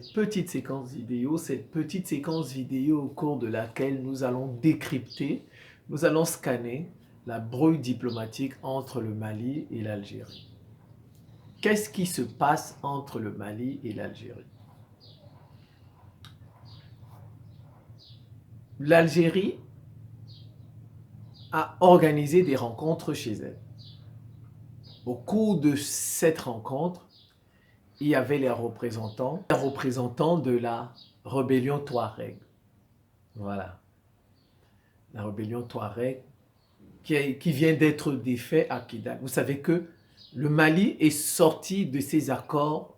cette petite séquence vidéo au cours de laquelle nous allons décrypter, nous allons scanner la brouille diplomatique entre le Mali et l'Algérie. Qu'est-ce qui se passe entre le Mali et l'Algérie? L'Algérie a organisé des rencontres chez elle. Au cours de cette rencontre, il y avait les représentants de la rébellion Touareg. Voilà. La rébellion Touareg qui vient d'être défait à Kidal. Vous savez que le Mali est sorti de ces accords,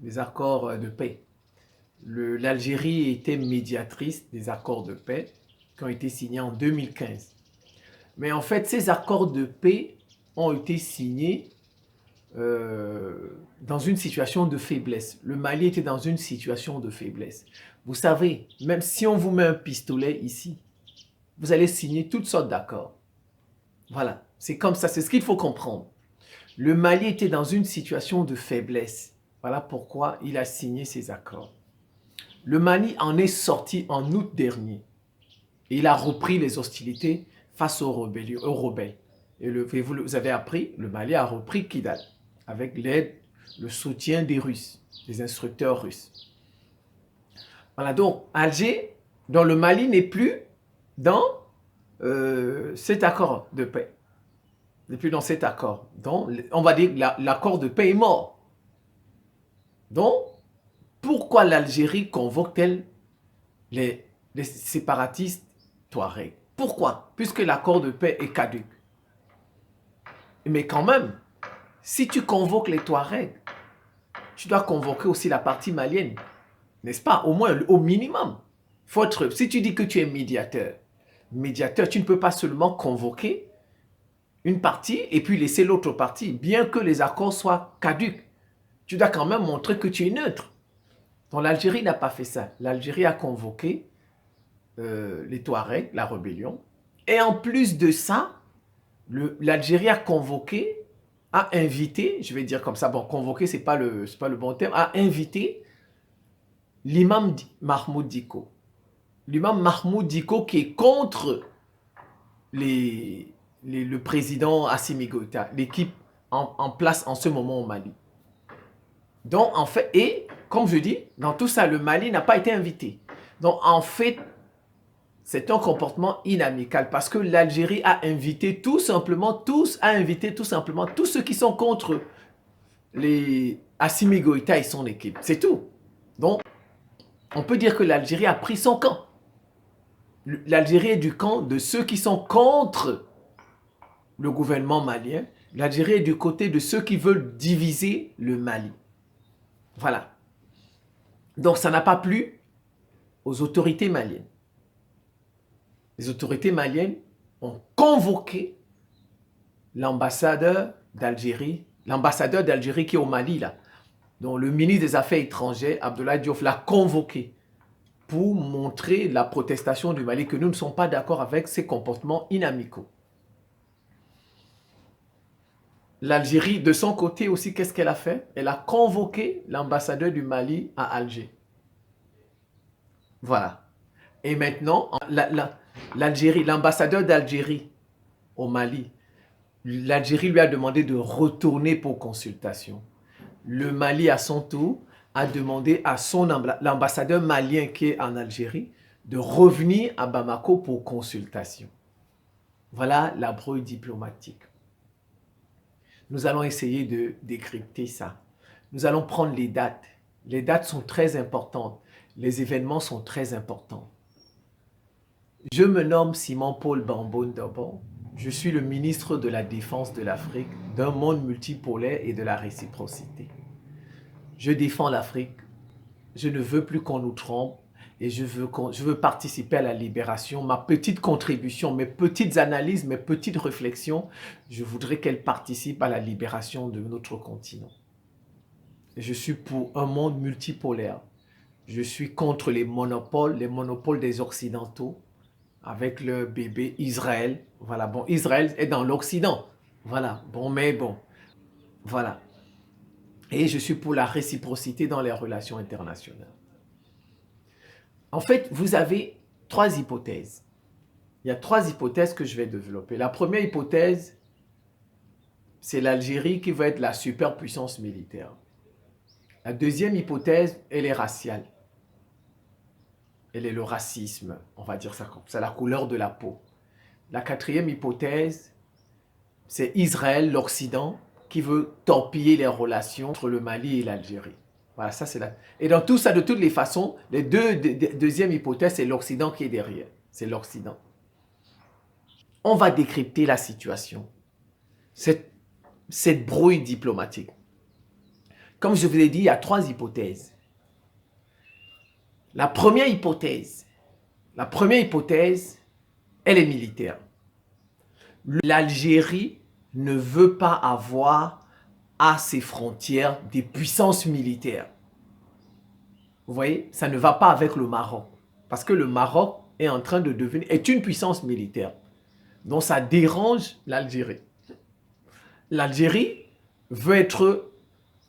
des accords de paix. L'Algérie était médiatrice des accords de paix qui ont été signés en 2015. Mais en fait, ces accords de paix ont été signés dans une situation de faiblesse. Le Mali était dans une situation de faiblesse. Vous savez, même si on vous met un pistolet ici, vous allez signer toutes sortes d'accords. Voilà, c'est comme ça, c'est ce qu'il faut comprendre. Le Mali était dans une situation de faiblesse. Voilà pourquoi il a signé ces accords. Le Mali en est sorti en août dernier. Et il a repris les hostilités face aux rebelles. Et vous avez appris, le Mali a repris Kidal avec l'aide, le soutien des Russes, des instructeurs russes. Voilà, donc Alger, dans le Mali, n'est plus dans cet accord de paix. N'est plus dans cet accord. Donc, on va dire que l'accord de paix est mort. Donc, pourquoi l'Algérie convoque-t-elle les séparatistes Touareg? Pourquoi? Puisque l'accord de paix est caduc. Mais quand même, si tu convoques les Touaregs, tu dois convoquer aussi la partie malienne. N'est-ce pas? Au moins, au minimum. Si tu dis que tu es médiateur, tu ne peux pas seulement convoquer une partie et puis laisser l'autre partie, bien que les accords soient caducs. Tu dois quand même montrer que tu es neutre. Donc l'Algérie n'a pas fait ça. L'Algérie a convoqué les Touaregs, la rébellion. Et en plus de ça, l'Algérie a convoqué, a invité, je vais dire comme ça, bon, convoquer, c'est pas le bon terme, a invité l'imam Mahmoud Dicko. L'imam Mahmoud Dicko qui est contre le président Assimi Goïta, l'équipe en place en ce moment au Mali. Donc, en fait, et comme je dis, dans tout ça, le Mali n'a pas été invité. Donc, en fait, c'est un comportement inamical parce que l'Algérie a invité tout simplement tous ceux qui sont contre les Assimi Goïta et son équipe. C'est tout. Donc, on peut dire que l'Algérie a pris son camp. L'Algérie est du camp de ceux qui sont contre le gouvernement malien. L'Algérie est du côté de ceux qui veulent diviser le Mali. Voilà. Donc, ça n'a pas plu aux autorités maliennes. Les autorités maliennes ont convoqué l'ambassadeur d'Algérie qui est au Mali, là. Donc, le ministre des Affaires étrangères, Abdoulaye Diop, l'a convoqué pour montrer la protestation du Mali, que nous ne sommes pas d'accord avec ces comportements inamicaux. L'Algérie, de son côté aussi, qu'est-ce qu'elle a fait? Elle a convoqué l'ambassadeur du Mali à Alger. Voilà. Et maintenant, l'ambassadeur d'Algérie au Mali, l'Algérie lui a demandé de retourner pour consultation. Le Mali, à son tour, a demandé à l'ambassadeur malien qui est en Algérie de revenir à Bamako pour consultation. Voilà la brouille diplomatique. Nous allons essayer de décrypter ça. Nous allons prendre les dates. Les dates sont très importantes. Les événements sont très importants. Je me nomme Simon-Paul Bambo Ndobon. Je suis le ministre de la Défense de l'Afrique, d'un monde multipolaire et de la réciprocité. Je défends l'Afrique. Je ne veux plus qu'on nous trompe et je veux participer à la libération. Ma petite contribution, mes petites analyses, mes petites réflexions, je voudrais qu'elles participent à la libération de notre continent. Je suis pour un monde multipolaire. Je suis contre les monopoles des Occidentaux, avec le bébé Israël. Voilà, bon, Israël est dans l'Occident. Voilà, bon, mais bon, voilà. Et je suis pour la réciprocité dans les relations internationales. En fait, vous avez 3 hypothèses. Il y a 3 hypothèses que je vais développer. La première hypothèse, c'est l'Algérie qui va être la superpuissance militaire. La deuxième hypothèse, elle est raciale. Elle est le racisme, on va dire ça comme ça, la couleur de la peau. La quatrième hypothèse, c'est Israël, l'Occident, qui veut torpiller les relations entre le Mali et l'Algérie. Voilà, ça c'est la... Et dans tout ça, de toutes les façons, les deuxième hypothèse, c'est l'Occident qui est derrière. C'est l'Occident. On va décrypter la situation. Cette brouille diplomatique. Comme je vous l'ai dit, il y a 3 hypothèses. La première hypothèse, elle est militaire. L'Algérie ne veut pas avoir à ses frontières des puissances militaires. Vous voyez, ça ne va pas avec le Maroc. Parce que le Maroc est en train de devenir, est une puissance militaire. Donc ça dérange l'Algérie. L'Algérie veut être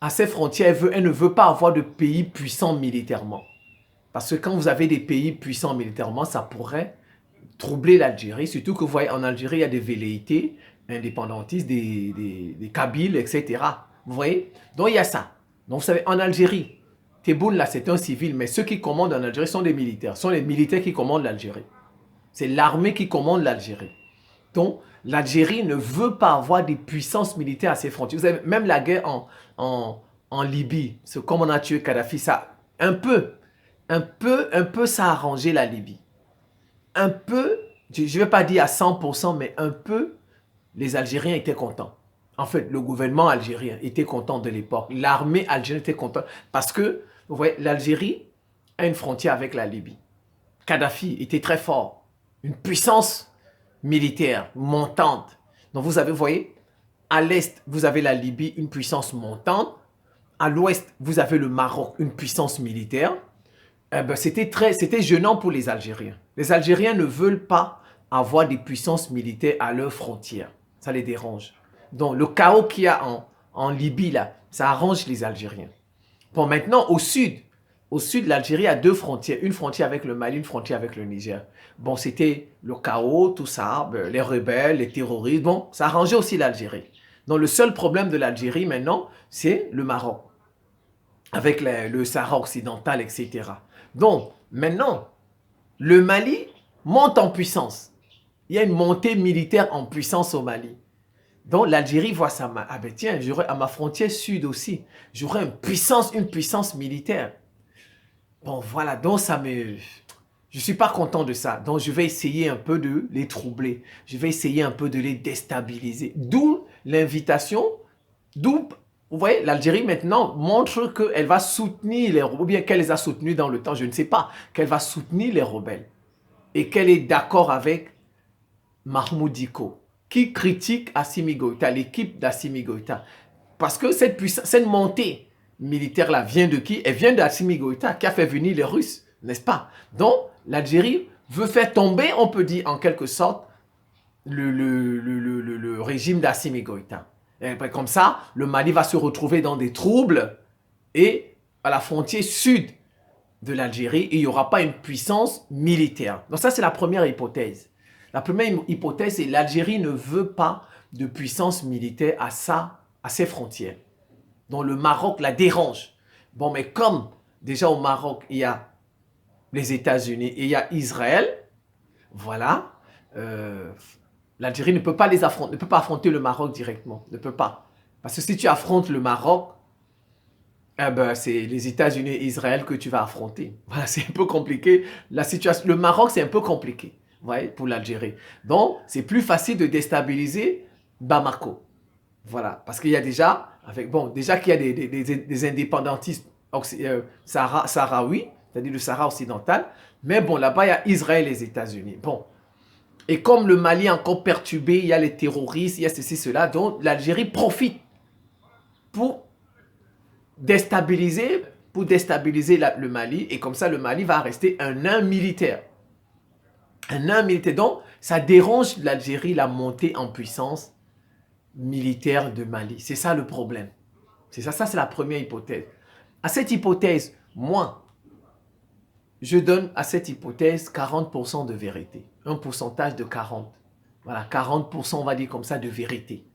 à ses frontières, elle ne veut pas avoir de pays puissants militairement. Parce que quand vous avez des pays puissants militairement, ça pourrait troubler l'Algérie. Surtout que vous voyez, en Algérie, il y a des velléités indépendantistes, des Kabyles, etc. Vous voyez? Donc, il y a ça. Donc, vous savez, en Algérie, Tebboune, là, c'est un civil, mais ceux qui commandent en Algérie sont des militaires. Ce sont les militaires qui commandent l'Algérie. C'est l'armée qui commande l'Algérie. Donc, l'Algérie ne veut pas avoir des puissances militaires à ses frontières. Vous savez, même la guerre en Libye, ce comme on a tué Kadhafi, ça, un peu, ça a arrangé la Libye. Un peu, je ne vais pas dire à 100%, mais un peu, les Algériens étaient contents. En fait, le gouvernement algérien était content de l'époque. L'armée algérienne était contente. Parce que, vous voyez, l'Algérie a une frontière avec la Libye. Kadhafi était très fort. Une puissance militaire montante. Donc, vous avez, vous voyez, à l'est, vous avez la Libye, une puissance montante. À l'ouest, vous avez le Maroc, une puissance militaire. C'était gênant pour les Algériens. Les Algériens ne veulent pas avoir des puissances militaires à leurs frontières. Ça les dérange. Donc, le chaos qu'il y a en Libye, là, ça arrange les Algériens. Bon, maintenant, au sud, l'Algérie a 2 frontières. Une frontière avec le Mali, une frontière avec le Niger. Bon, c'était le chaos, tout ça, les rebelles, les terroristes. Bon, ça arrangeait aussi l'Algérie. Donc, le seul problème de l'Algérie maintenant, c'est le Maroc. Avec le Sahara occidental, etc. Donc, maintenant, le Mali monte en puissance. Il y a une montée militaire en puissance au Mali. Donc, l'Algérie voit ça. Ah ben tiens, j'aurais à ma frontière sud aussi, j'aurais une puissance militaire. Bon, voilà, donc ça me... Je ne suis pas content de ça. Donc, je vais essayer un peu de les troubler. Je vais essayer un peu de les déstabiliser. D'où l'invitation, d'où... Vous voyez, l'Algérie maintenant montre qu'elle va soutenir les rebelles, ou bien qu'elle les a soutenus dans le temps, je ne sais pas, qu'elle va soutenir les rebelles et qu'elle est d'accord avec Mahmoud Dicko, qui critique Assimi Goïta, l'équipe d'Assimi Goïta. Parce que cette montée militaire-là vient de qui? Elle vient d'Assimi Goïta, qui a fait venir les Russes, n'est-ce pas? Donc, l'Algérie veut faire tomber, on peut dire en quelque sorte, le régime d'Assimi Goïta. Et comme ça, le Mali va se retrouver dans des troubles et à la frontière sud de l'Algérie, il n'y aura pas une puissance militaire. Donc ça, c'est la première hypothèse. La première hypothèse, c'est que l'Algérie ne veut pas de puissance militaire à ses frontières. Donc le Maroc la dérange. Bon, mais comme déjà au Maroc, il y a les États-Unis et il y a Israël, voilà, l'Algérie ne peut pas affronter le Maroc directement. Ne peut pas. Parce que si tu affrontes le Maroc, c'est les États-Unis et Israël que tu vas affronter. Voilà, c'est un peu compliqué. La situation, le Maroc, c'est un peu compliqué, vous voyez, pour l'Algérie. Donc, c'est plus facile de déstabiliser Bamako. Voilà, parce qu'il y a déjà, déjà qu'il y a des indépendantistes sahraouis, c'est-à-dire le Sahara occidental, mais bon, là-bas, il y a Israël et les États-Unis. Bon. Et comme le Mali est encore perturbé, il y a les terroristes, il y a ceci, cela, donc l'Algérie profite pour déstabiliser le Mali, et comme ça, le Mali va rester un nain militaire. Un nain militaire. Donc, ça dérange l'Algérie, la montée en puissance militaire de Mali. C'est ça le problème. C'est ça, ça c'est la première hypothèse. À cette hypothèse, moi, je donne à cette hypothèse 40% de vérité. Un pourcentage de 40. Voilà, 40%, on va dire comme ça, de vérité.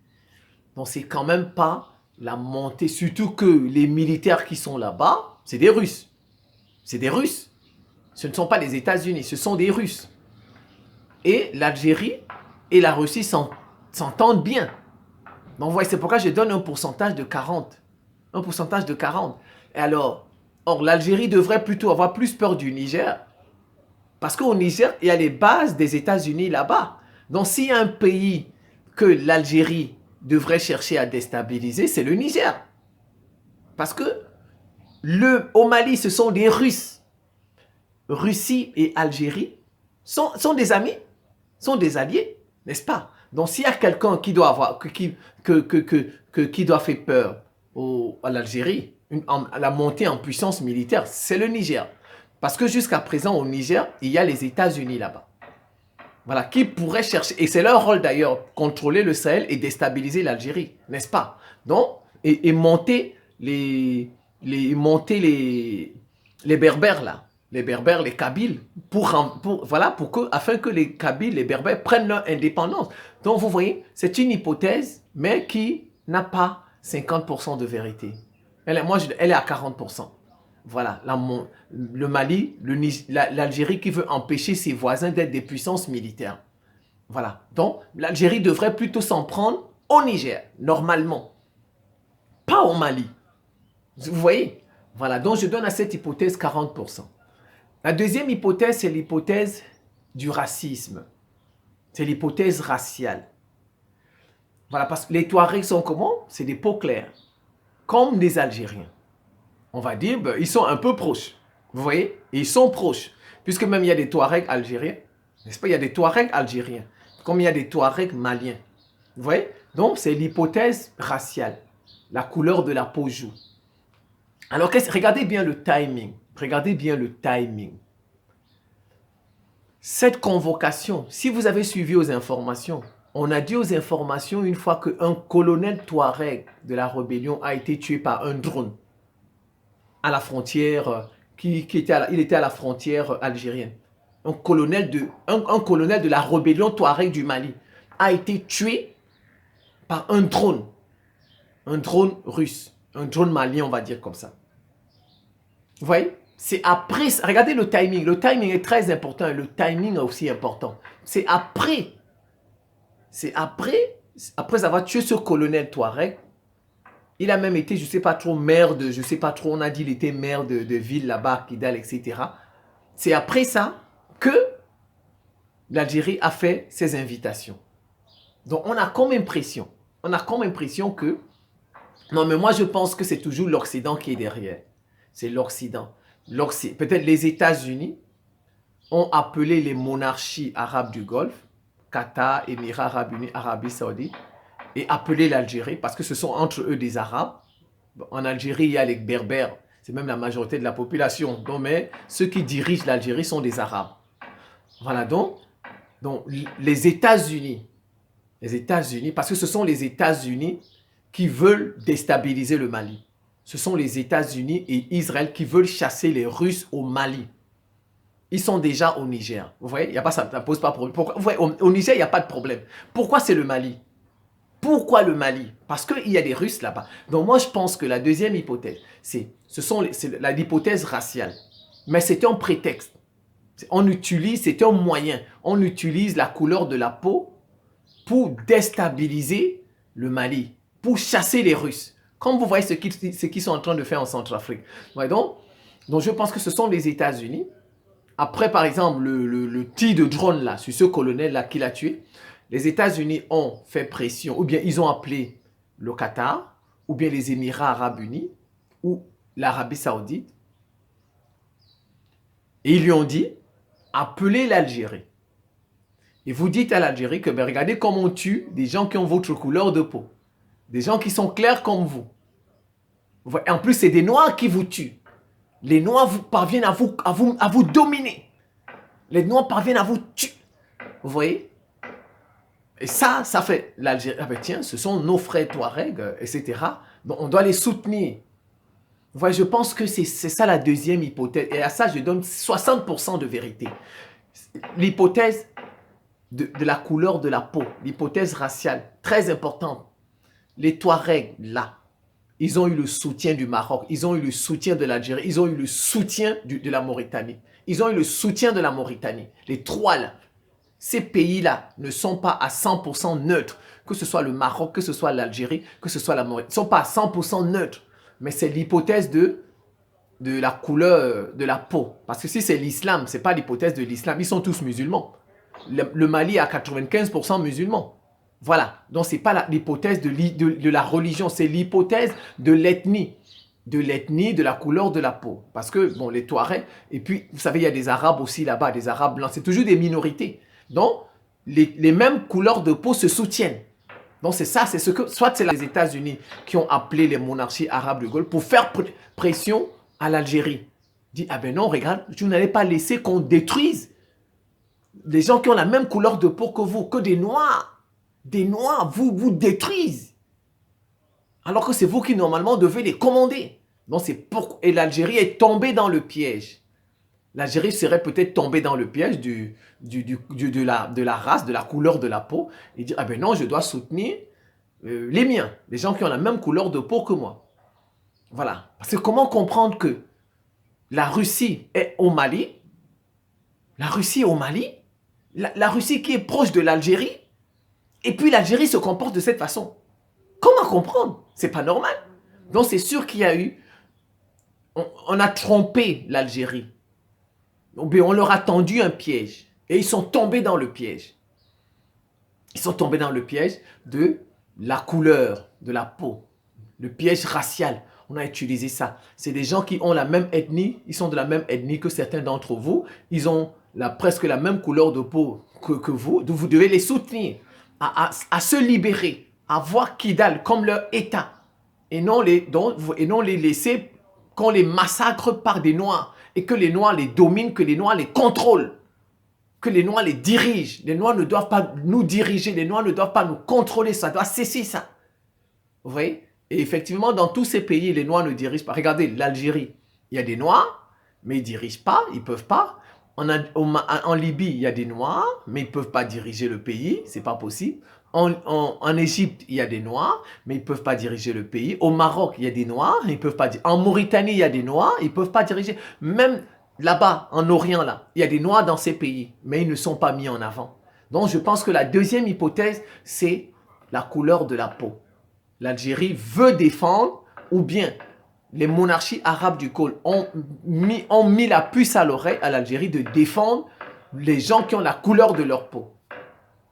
Donc, c'est quand même pas la montée. Surtout que les militaires qui sont là-bas, c'est des Russes. C'est des Russes. Ce ne sont pas les États-Unis, ce sont des Russes. Et l'Algérie et la Russie s'entendent bien. Donc, vous voyez, c'est pourquoi je donne un pourcentage de 40. Un pourcentage de 40. Et alors, or, l'Algérie devrait plutôt avoir plus peur du Niger. Parce qu'au Niger, il y a les bases des États-Unis là-bas. Donc, s'il y a un pays que l'Algérie devrait chercher à déstabiliser, c'est le Niger. Parce que au Mali, ce sont des Russes. Russie et Algérie sont des amis, sont des alliés, n'est-ce pas? Donc, s'il y a quelqu'un qui doit qui doit faire peur à l'Algérie, à la montée en puissance militaire, c'est le Niger. Parce que jusqu'à présent, au Niger, il y a les États-Unis là-bas. Voilà, qui pourraient chercher, et c'est leur rôle d'ailleurs, contrôler le Sahel et déstabiliser l'Algérie, n'est-ce pas? Donc, et monter les Berbères là, les Berbères, les Kabyles, afin que les Kabyles, les Berbères prennent leur indépendance. Donc, vous voyez, c'est une hypothèse, mais qui n'a pas 50% de vérité. Elle est à 40%. Voilà, le Mali, l'Algérie qui veut empêcher ses voisins d'être des puissances militaires. Voilà, donc l'Algérie devrait plutôt s'en prendre au Niger, normalement. Pas au Mali. Vous voyez? Voilà, donc je donne à cette hypothèse 40%. La deuxième hypothèse, c'est l'hypothèse du racisme. C'est l'hypothèse raciale. Voilà, parce que les Touaregs sont comment? C'est des peaux claires, comme des Algériens. On va dire, ben, ils sont un peu proches. Vous voyez? Ils sont proches. Puisque même il y a des Touaregs algériens. N'est-ce pas? Il y a des Touaregs algériens. Comme il y a des Touaregs maliens. Vous voyez? Donc, c'est l'hypothèse raciale. La couleur de la peau joue. Alors, regardez bien le timing. Regardez bien le timing. Cette convocation, si vous avez suivi aux informations, on a dit aux informations une fois qu'un colonel Touareg de la rébellion a été tué par un drone à la frontière, il était à la frontière algérienne. Un colonel de la rébellion Touareg du Mali a été tué par un drone russe, un drone malien, on va dire comme ça. Vous voyez? C'est après, regardez le timing est très important et le timing est aussi important. C'est après avoir tué ce colonel Touareg. Il a même été, je ne sais pas trop, maire de, je ne sais pas trop, on a dit qu'il était maire de ville là-bas, Kidal, etc. C'est après ça que l'Algérie a fait ses invitations. Donc, on a comme impression que, non, mais moi, je pense que c'est toujours l'Occident qui est derrière. C'est l'Occident. Peut-être les États-Unis ont appelé les monarchies arabes du Golfe, Qatar, Émirats arabes unis, Arabie saoudite, et appeler l'Algérie, parce que ce sont entre eux des Arabes. En Algérie, il y a les Berbères, c'est même la majorité de la population. Donc, mais ceux qui dirigent l'Algérie sont des Arabes. Voilà, donc les États-Unis, parce que ce sont les États-Unis qui veulent déstabiliser le Mali. Ce sont les États-Unis et Israël qui veulent chasser les Russes au Mali. Ils sont déjà au Niger. Vous voyez, ça ne pose pas de problème. Pourquoi, vous voyez, au Niger, il n'y a pas de problème. Pourquoi c'est le Mali? Pourquoi le Mali? Parce qu'il y a des Russes là-bas. Donc moi, je pense que la deuxième hypothèse, c'est l'hypothèse raciale. Mais c'est un prétexte. C'est un moyen. On utilise la couleur de la peau pour déstabiliser le Mali, pour chasser les Russes. Comme vous voyez ce qu'ils sont en train de faire en Centrafrique. Ouais, donc, je pense que ce sont les États-Unis. Après, par exemple, le tir de drone là, sur ce colonel-là qui l'a tué, les États-Unis ont fait pression, ou bien ils ont appelé le Qatar, ou bien les Émirats arabes unis, ou l'Arabie saoudite, et ils lui ont dit, appelez l'Algérie. Et vous dites à l'Algérie que, ben, regardez comment on tue des gens qui ont votre couleur de peau. Des gens qui sont clairs comme vous. En plus, c'est des Noirs qui vous tuent. Les Noirs parviennent à vous dominer. Les Noirs parviennent à vous tuer. Vous voyez? Et ça fait l'Algérie. Ah ben tiens, ce sont nos frères Touaregs, etc. Donc, on doit les soutenir. Vous voyez, je pense que c'est ça la deuxième hypothèse. Et à ça, je donne 60% de vérité. L'hypothèse de la couleur de la peau, l'hypothèse raciale, très importante. Les Touaregs, là, ils ont eu le soutien du Maroc, ils ont eu le soutien de l'Algérie, ils ont eu le soutien de la Mauritanie. Ils ont eu le soutien de la Mauritanie. Les trois, là. Ces pays-là ne sont pas à 100% neutres. Que ce soit le Maroc, que ce soit l'Algérie, que ce soit la Mauritanie. Ils ne sont pas à 100% neutres. Mais c'est l'hypothèse de la couleur de la peau. Parce que si c'est l'islam, ce n'est pas l'hypothèse de l'islam. Ils sont tous musulmans. Le Mali a 95% musulmans. Voilà. Donc, ce n'est pas l'hypothèse de la religion. C'est l'hypothèse de l'ethnie. De la couleur de la peau. Parce que, bon, les Touaregs, et puis, vous savez, il y a des Arabes aussi là-bas, des Arabes blancs. C'est toujours des minorités. Donc, les mêmes couleurs de peau se soutiennent. Donc, c'est ça, c'est ce que, soit c'est les États-Unis qui ont appelé les monarchies arabes de Golfe pour faire pression à l'Algérie. Dit, ah ben non, regarde, vous n'allez pas laisser qu'on détruise les gens qui ont la même couleur de peau que vous, que des Noirs. Des Noirs vous détruisent. Alors que c'est vous qui, normalement, devez les commander. Donc, c'est pourquoi. Et l'Algérie est tombée dans le piège. L'Algérie serait peut-être tombée dans le piège de la race, de la couleur de la peau, et dire, ah ben non, je dois soutenir les miens, les gens qui ont la même couleur de peau que moi. Voilà. Parce que comment comprendre que la Russie est au Mali, la Russie est au Mali, la Russie qui est proche de l'Algérie, et puis l'Algérie se comporte de cette façon. Comment comprendre? C'est pas normal. Donc c'est sûr qu'il y a eu, on a trompé l'Algérie. On leur a tendu un piège. Et ils sont tombés dans le piège. Ils sont tombés dans le piège de la couleur de la peau. Le piège racial. On a utilisé ça. C'est des gens qui ont la même ethnie. Ils sont de la même ethnie que certains d'entre vous. Ils ont presque la même couleur de peau que vous. Donc vous devez les soutenir. À se libérer. À voir Kidal comme leur État. Et non les laisser qu'on les massacre par des Noirs. Et que les Noirs les dominent, que les Noirs les contrôlent, que les Noirs les dirigent. Les Noirs ne doivent pas nous diriger, les Noirs ne doivent pas nous contrôler, ça doit cesser ça. Vous voyez? Et effectivement, dans tous ces pays, les Noirs ne dirigent pas. Regardez, l'Algérie, il y a des Noirs, mais ils ne dirigent pas, ils ne peuvent pas. En Libye, il y a des Noirs, mais ils ne peuvent pas diriger le pays, ce n'est pas possible. En Égypte, il y a des Noirs, mais ils ne peuvent pas diriger le pays. Au Maroc, il y a des Noirs, ils ne peuvent pas diriger. En Mauritanie, il y a des Noirs, ils ne peuvent pas diriger. Même là-bas, en Orient, là, il y a des Noirs dans ces pays, mais ils ne sont pas mis en avant. Donc, je pense que la deuxième hypothèse, c'est la couleur de la peau. L'Algérie veut défendre, ou bien les monarchies arabes du Golfe ont mis la puce à l'oreille à l'Algérie de défendre les gens qui ont la couleur de leur peau,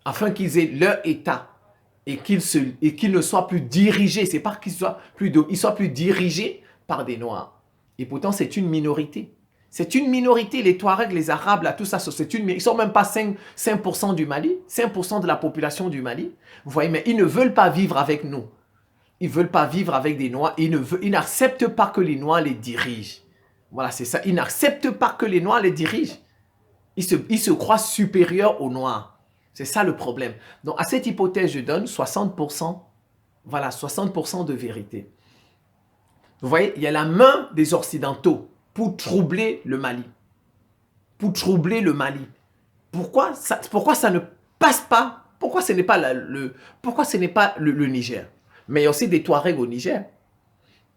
afin qu'ils aient leur État et qu'ils ne soient plus dirigés. C'est pas qu'ils soient plus dirigés par des Noirs. Et pourtant, c'est une minorité. C'est une minorité, les Touaregs, les Arabes, là, tout ça, ils ne sont même pas 5% du Mali, 5% de la population du Mali. Vous voyez, mais ils ne veulent pas vivre avec nous. Ils ne veulent pas vivre avec des Noirs. Ils n'acceptent pas que les Noirs les dirigent. Voilà, c'est ça. Ils n'acceptent pas que les Noirs les dirigent. Ils se croient supérieurs aux Noirs. C'est ça le problème. Donc, à cette hypothèse, je donne 60%. Voilà, 60% de vérité. Vous voyez, il y a la main des Occidentaux pour troubler le Mali. Pour troubler le Mali. Pourquoi ça ne passe pas? Pourquoi ce n'est pas le Niger? Mais il y a aussi des Touaregs au Niger.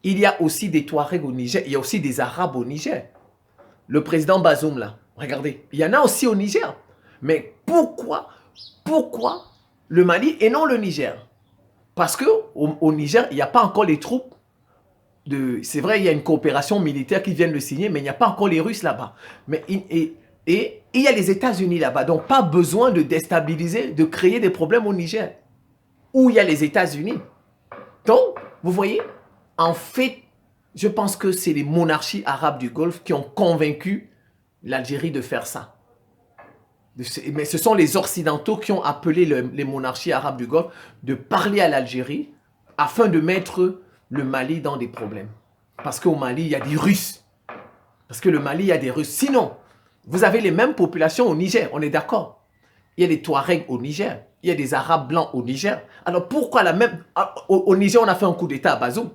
Il y a aussi des Touaregs au Niger. Il y a aussi des Arabes au Niger. Le président Bazoum, là, regardez, il y en a aussi au Niger. Mais pourquoi le Mali et non le Niger? Parce qu'au Niger, il n'y a pas encore les troupes. C'est vrai, il y a une coopération militaire qui vient de le signer, mais il n'y a pas encore les Russes là-bas. Et il y a les États-Unis là-bas. Donc, pas besoin de déstabiliser, de créer des problèmes au Niger, où il y a les États-Unis. Donc, vous voyez, en fait, je pense que c'est les monarchies arabes du Golfe qui ont convaincu l'Algérie de faire ça. Mais ce sont les Occidentaux qui ont appelé les monarchies arabes du Golfe de parler à l'Algérie afin de mettre le Mali dans des problèmes. Parce qu'au Mali, il y a des Russes. Parce que le Mali, il y a des Russes. Sinon, vous avez les mêmes populations au Niger, on est d'accord. Il y a des Touaregs au Niger. Il y a des Arabes blancs au Niger. Alors pourquoi au Niger, on a fait un coup d'État à Bazoum?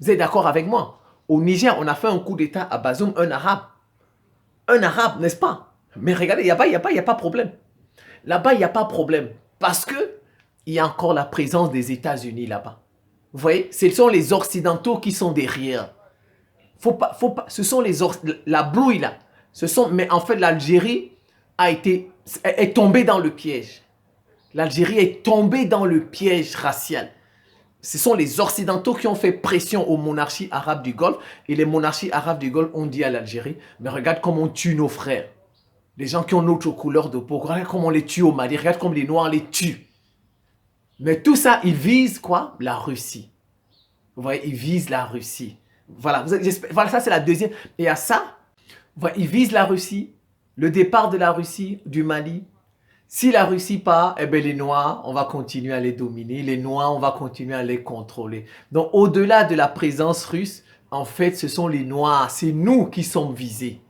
Vous êtes d'accord avec moi? Au Niger, on a fait un coup d'État à Bazoum, un arabe. Un arabe, n'est-ce pas? Mais regardez, il n'y a pas de problème. Là-bas, il n'y a pas de problème. Parce que il y a encore la présence des États-Unis là-bas. Vous voyez? Ce sont les Occidentaux qui sont derrière. Faut pas, ce sont la brouille là. Mais en fait, l'Algérie est tombée dans le piège. L'Algérie est tombée dans le piège racial. Ce sont les Occidentaux qui ont fait pression aux monarchies arabes du Golfe. Et les monarchies arabes du Golfe ont dit à l'Algérie, mais regarde comment on tue nos frères. Les gens qui ont notre couleur de peau, regarde comment on les tue au Mali, regarde comment les Noirs les tuent. Mais tout ça, ils visent quoi? La Russie. Vous voyez, ils visent la Russie. Voilà, voilà, ça c'est la deuxième. Et à ça, voilà, ils visent la Russie, le départ de la Russie, du Mali. Si la Russie part, eh bien les Noirs, on va continuer à les dominer. Les Noirs, on va continuer à les contrôler. Donc au-delà de la présence russe, en fait, ce sont les Noirs. C'est nous qui sommes visés.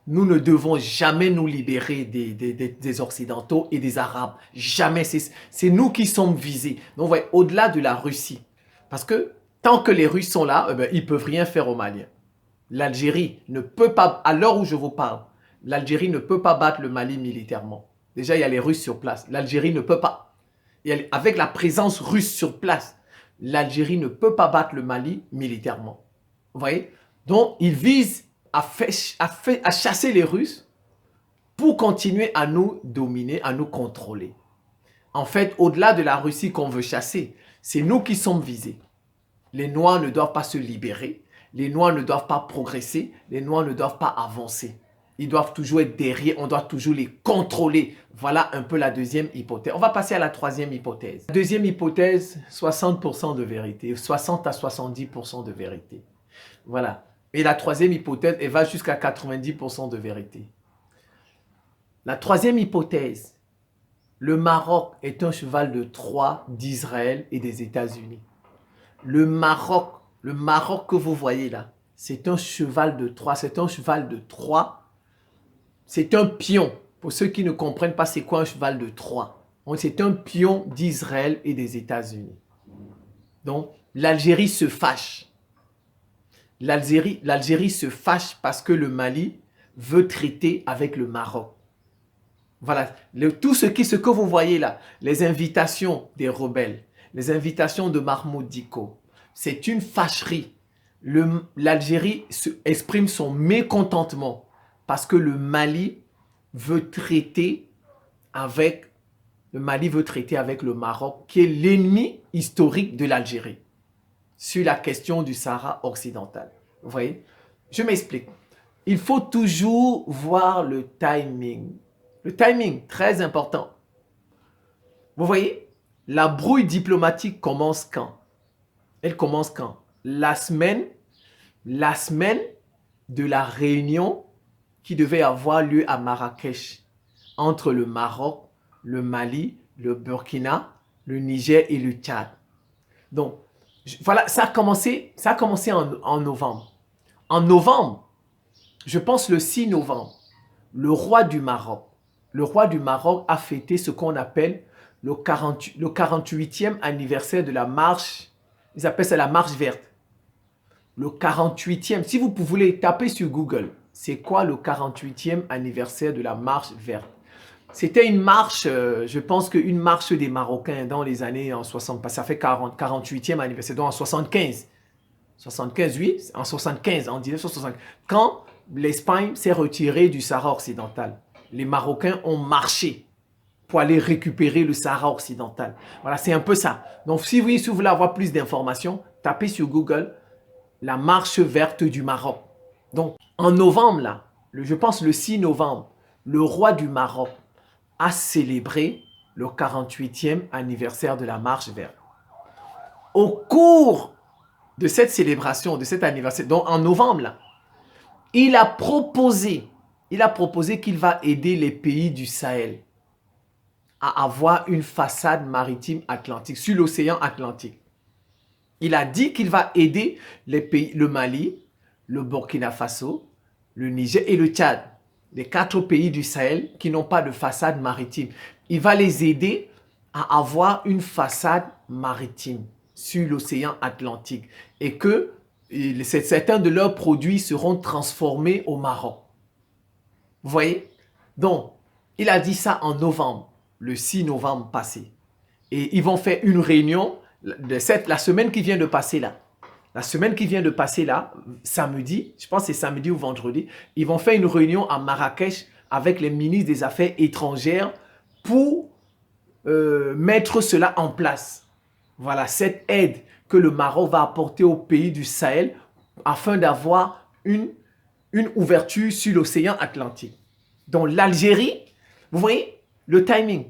Nous ne devons jamais nous libérer des Occidentaux et des Arabes. Jamais. C'est nous qui sommes visés. Donc, ouais, au-delà de la Russie. Parce que tant que les Russes sont là, eh bien, ils ne peuvent rien faire aux Maliens. L'Algérie ne peut pas, à l'heure où je vous parle, l'Algérie ne peut pas battre le Mali militairement. Déjà, il y a les Russes sur place. L'Algérie ne peut pas. Avec la présence russe sur place, l'Algérie ne peut pas battre le Mali militairement. Vous voyez? Donc, ils visent à chasser les Russes pour continuer à nous dominer, à nous contrôler. En fait, au-delà de la Russie qu'on veut chasser, c'est nous qui sommes visés. Les Noirs ne doivent pas se libérer, les Noirs ne doivent pas progresser, les Noirs ne doivent pas avancer. Ils doivent toujours être derrière, on doit toujours les contrôler. Voilà un peu la deuxième hypothèse. On va passer à la troisième hypothèse. La deuxième hypothèse, 60% de vérité, 60 à 70% de vérité. Voilà. Et la troisième hypothèse, elle va jusqu'à 90% de vérité. La troisième hypothèse, le Maroc est un cheval de Troie d'Israël et des États-Unis. Le Maroc que vous voyez là, c'est un cheval de Troie, c'est un cheval de Troie, c'est un pion. Pour ceux qui ne comprennent pas c'est quoi un cheval de Troie, c'est un pion d'Israël et des États-Unis. Donc, l'Algérie se fâche. L'Algérie se fâche parce que le Mali veut traiter avec le Maroc. Voilà, tout ce que vous voyez là, les invitations des rebelles, les invitations de Mahmoud Dicko, c'est une fâcherie. L'Algérie exprime son mécontentement parce que le Mali veut traiter avec le Maroc, qui est l'ennemi historique de l'Algérie, sur la question du Sahara occidental. Vous voyez? Je m'explique. Il faut toujours voir le timing. Le timing, très important. Vous voyez? La brouille diplomatique commence quand? Elle commence quand? La semaine de la réunion qui devait avoir lieu à Marrakech entre le Maroc, le Mali, le Burkina, le Niger et le Tchad. Donc, voilà, ça a commencé en novembre. En novembre, je pense le 6 novembre, le roi du Maroc a fêté ce qu'on appelle le 48e anniversaire de la marche, ils appellent ça la marche verte. Le 48e, si vous pouvez taper sur Google, c'est quoi le 48e anniversaire de la marche verte? C'était une marche, je pense qu'une marche des Marocains dans les années en 60, ça fait 48e anniversaire, donc en 75. 75, oui, en 75, en 1975. Quand l'Espagne s'est retirée du Sahara occidental, les Marocains ont marché pour aller récupérer le Sahara occidental. Voilà, c'est un peu ça. Donc, si vous voulez avoir plus d'informations, tapez sur Google la marche verte du Maroc. Donc, en novembre, là, je pense le 6 novembre, le roi du Maroc a célébré le 48e anniversaire de la marche verte. Au cours de cette célébration, de cet anniversaire, donc en novembre, là, il a proposé qu'il va aider les pays du Sahel à avoir une façade maritime atlantique, sur l'océan Atlantique. Il a dit qu'il va aider les pays, le Mali, le Burkina Faso, le Niger et le Tchad, les 4 pays du Sahel qui n'ont pas de façade maritime. Il va les aider à avoir une façade maritime sur l'océan Atlantique et que certains de leurs produits seront transformés au Maroc. Vous voyez? Donc, il a dit ça en novembre, le 6 novembre passé. Et ils vont faire une réunion la semaine qui vient de passer là. La semaine qui vient de passer là, samedi, je pense que c'est samedi ou vendredi, ils vont faire une réunion à Marrakech avec les ministres des Affaires étrangères pour mettre cela en place. Voilà, cette aide que le Maroc va apporter aux pays du Sahel afin d'avoir une ouverture sur l'océan Atlantique. Donc l'Algérie, vous voyez le timing.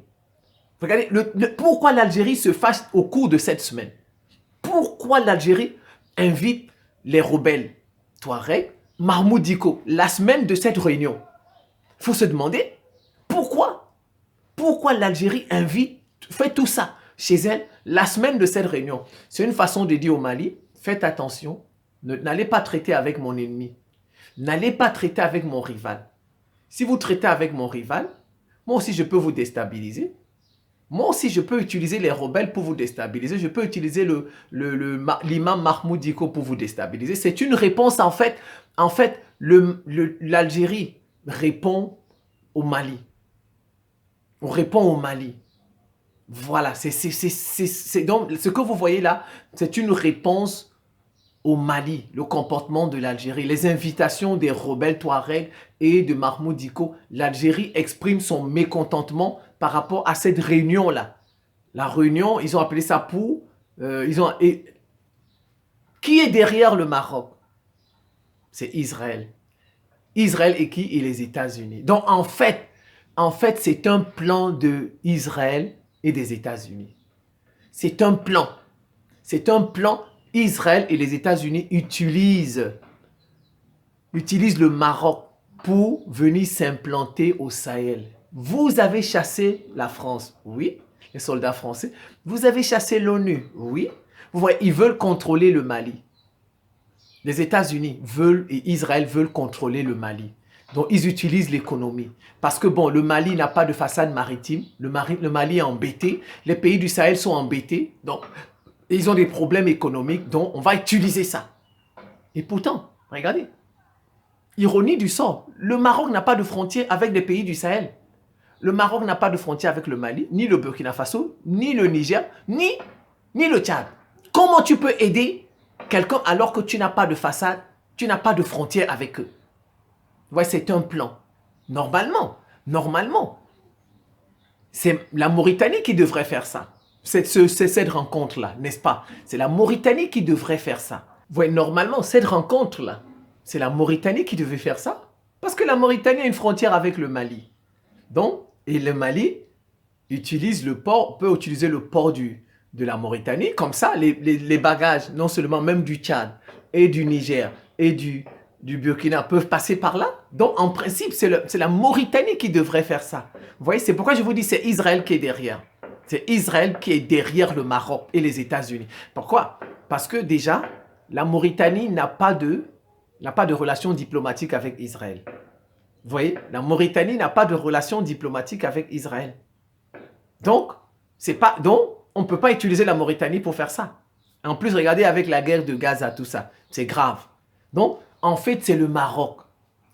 Regardez, pourquoi l'Algérie se fâche au cours de cette semaine. Pourquoi l'Algérie invite les rebelles Touareg, Mahmoud Dicko, la semaine de cette réunion. Il faut se demander pourquoi. Pourquoi l'Algérie fait tout ça chez elle la semaine de cette réunion. C'est une façon de dire au Mali, faites attention, n'allez pas traiter avec mon ennemi. N'allez pas traiter avec mon rival. Si vous traitez avec mon rival, moi aussi je peux vous déstabiliser. Moi aussi, je peux utiliser les rebelles pour vous déstabiliser. Je peux utiliser l'imam Mahmoud Dicko pour vous déstabiliser. C'est une réponse, en fait, l'Algérie répond au Mali. On répond au Mali. Voilà, donc ce que vous voyez là, c'est une réponse au Mali, le comportement de l'Algérie, les invitations des rebelles Touareg et de Mahmoud Dicko. L'Algérie exprime son mécontentement par rapport à cette réunion-là. La réunion, ils ont appelé ça pour... qui est derrière le Maroc? C'est Israël. Israël et qui? Et les États-Unis. Donc en fait, c'est un plan d'Israël et des États-Unis. C'est un plan. C'est un plan. Israël et les États-Unis utilisent le Maroc pour venir s'implanter au Sahel. Vous avez chassé la France, oui, les soldats français. Vous avez chassé l'ONU, oui. Vous voyez, ils veulent contrôler le Mali. Les États-Unis et Israël veulent contrôler le Mali. Donc, ils utilisent l'économie. Parce que, bon, le Mali n'a pas de façade maritime. Le Mali est embêté. Les pays du Sahel sont embêtés. Donc, ils ont des problèmes économiques. Donc, on va utiliser ça. Et pourtant, regardez. Ironie du sort, le Maroc n'a pas de frontière avec les pays du Sahel. Le Maroc n'a pas de frontière avec le Mali, ni le Burkina Faso, ni le Niger, ni le Tchad. Comment tu peux aider quelqu'un alors que tu n'as pas de façade, tu n'as pas de frontière avec eux? Ouais, c'est un plan. Normalement, c'est la Mauritanie qui devrait faire ça. C'est cette rencontre-là, n'est-ce pas? C'est la Mauritanie qui devrait faire ça. Ouais, normalement, cette rencontre-là, c'est la Mauritanie qui devait faire ça. Parce que la Mauritanie a une frontière avec le Mali. Donc, et le Mali peut utiliser le port de la Mauritanie. Comme ça, les bagages, non seulement même du Tchad et du Niger et du Burkina peuvent passer par là. Donc, en principe, c'est la Mauritanie qui devrait faire ça. Vous voyez, c'est pourquoi je vous dis c'est Israël qui est derrière. C'est Israël qui est derrière le Maroc et les États-Unis. Pourquoi? Parce que déjà, la Mauritanie n'a pas de relation diplomatique avec Israël. Vous voyez, la Mauritanie n'a pas de relation diplomatique avec Israël. Donc, on ne peut pas utiliser la Mauritanie pour faire ça. En plus, regardez avec la guerre de Gaza, tout ça. C'est grave. Donc, en fait, c'est le Maroc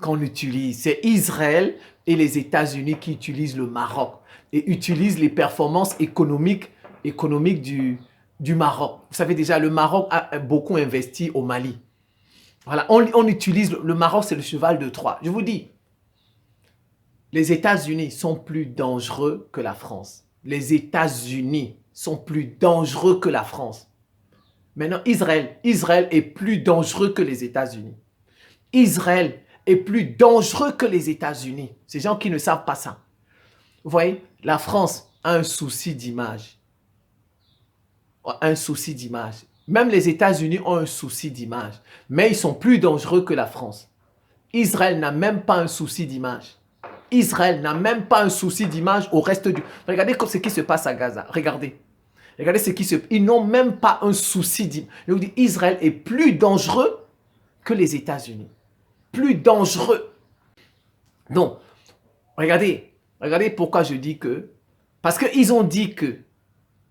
qu'on utilise. C'est Israël et les États-Unis qui utilisent le Maroc et utilisent les performances économiques du Maroc. Vous savez déjà, le Maroc a beaucoup investi au Mali. Voilà, on utilise le Maroc, c'est le cheval de Troie. Je vous dis, les États-Unis sont plus dangereux que la France. Les États-Unis sont plus dangereux que la France. Maintenant, Israël est plus dangereux que les États-Unis. Israël est plus dangereux que les États-Unis. Ces gens qui ne savent pas ça. Vous voyez, la France a un souci d'image. Un souci d'image. Même les États-Unis ont un souci d'image. Mais ils sont plus dangereux que la France. Israël n'a même pas un souci d'image. Israël n'a même pas un souci d'image au reste du... Regardez ce qui se passe à Gaza. Regardez. Regardez ce qui se... Ils n'ont même pas un souci d'image. Je vous dis, Israël est plus dangereux que les États-Unis. Plus dangereux. Donc, regardez pourquoi je dis que... Parce qu'ils ont dit que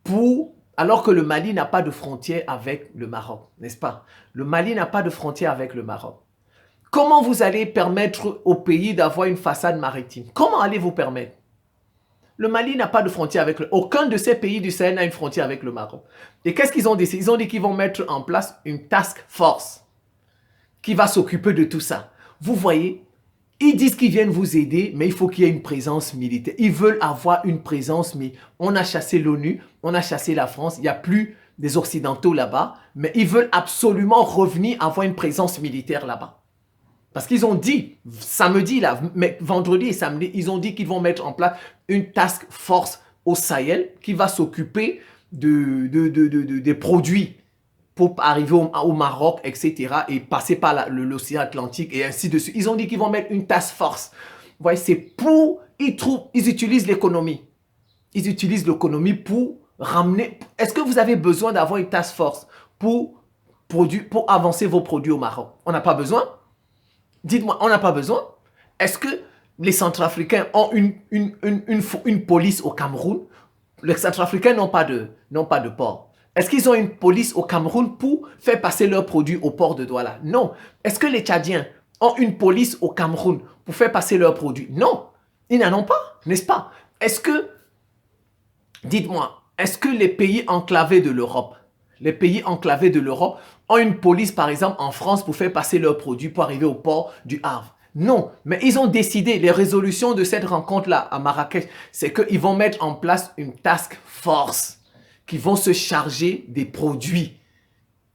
pour Alors que le Mali n'a pas de frontière avec le Maroc, n'est-ce pas? Le Mali n'a pas de frontière avec le Maroc. Comment vous allez permettre au pays d'avoir une façade maritime? Comment allez-vous permettre? Le Mali n'a pas de frontière avec aucun de ces pays du Sahel n'a une frontière avec le Maroc. Et qu'est-ce qu'ils ont décidé? Ils ont dit qu'ils vont mettre en place une task force qui va s'occuper de tout ça. Vous voyez, ils disent qu'ils viennent vous aider, mais il faut qu'il y ait une présence militaire. Ils veulent avoir une présence, mais on a chassé l'ONU, on a chassé la France, il n'y a plus des Occidentaux là-bas, mais ils veulent absolument revenir avoir une présence militaire là-bas. Parce qu'ils ont dit, samedi, là, vendredi et samedi, ils ont dit qu'ils vont mettre en place une task force au Sahel qui va s'occuper des produits pour arriver au Maroc, etc. et passer par l'océan Atlantique et ainsi de suite. Ils ont dit qu'ils vont mettre une task force. Vous voyez, c'est pour, ils utilisent l'économie. Ils utilisent l'économie pour ramener. Est-ce que vous avez besoin d'avoir une task force pour avancer vos produits au Maroc? On n'a pas besoin. Dites-moi, on n'a pas besoin. Est-ce que les Centrafricains ont une police au Cameroun? Les Centrafricains n'ont pas de port. Est-ce qu'ils ont une police au Cameroun pour faire passer leurs produits au port de Douala? Non. Est-ce que les Tchadiens ont une police au Cameroun pour faire passer leurs produits? Non. Ils n'en ont pas, n'est-ce pas? Est-ce que, dites-moi, est-ce que les pays enclavés de l'Europe, ont une police, par exemple, en France pour faire passer leurs produits pour arriver au port du Havre? Non, mais ils ont décidé, les résolutions de cette rencontre-là à Marrakech, c'est qu'ils vont mettre en place une task force qui vont se charger des produits,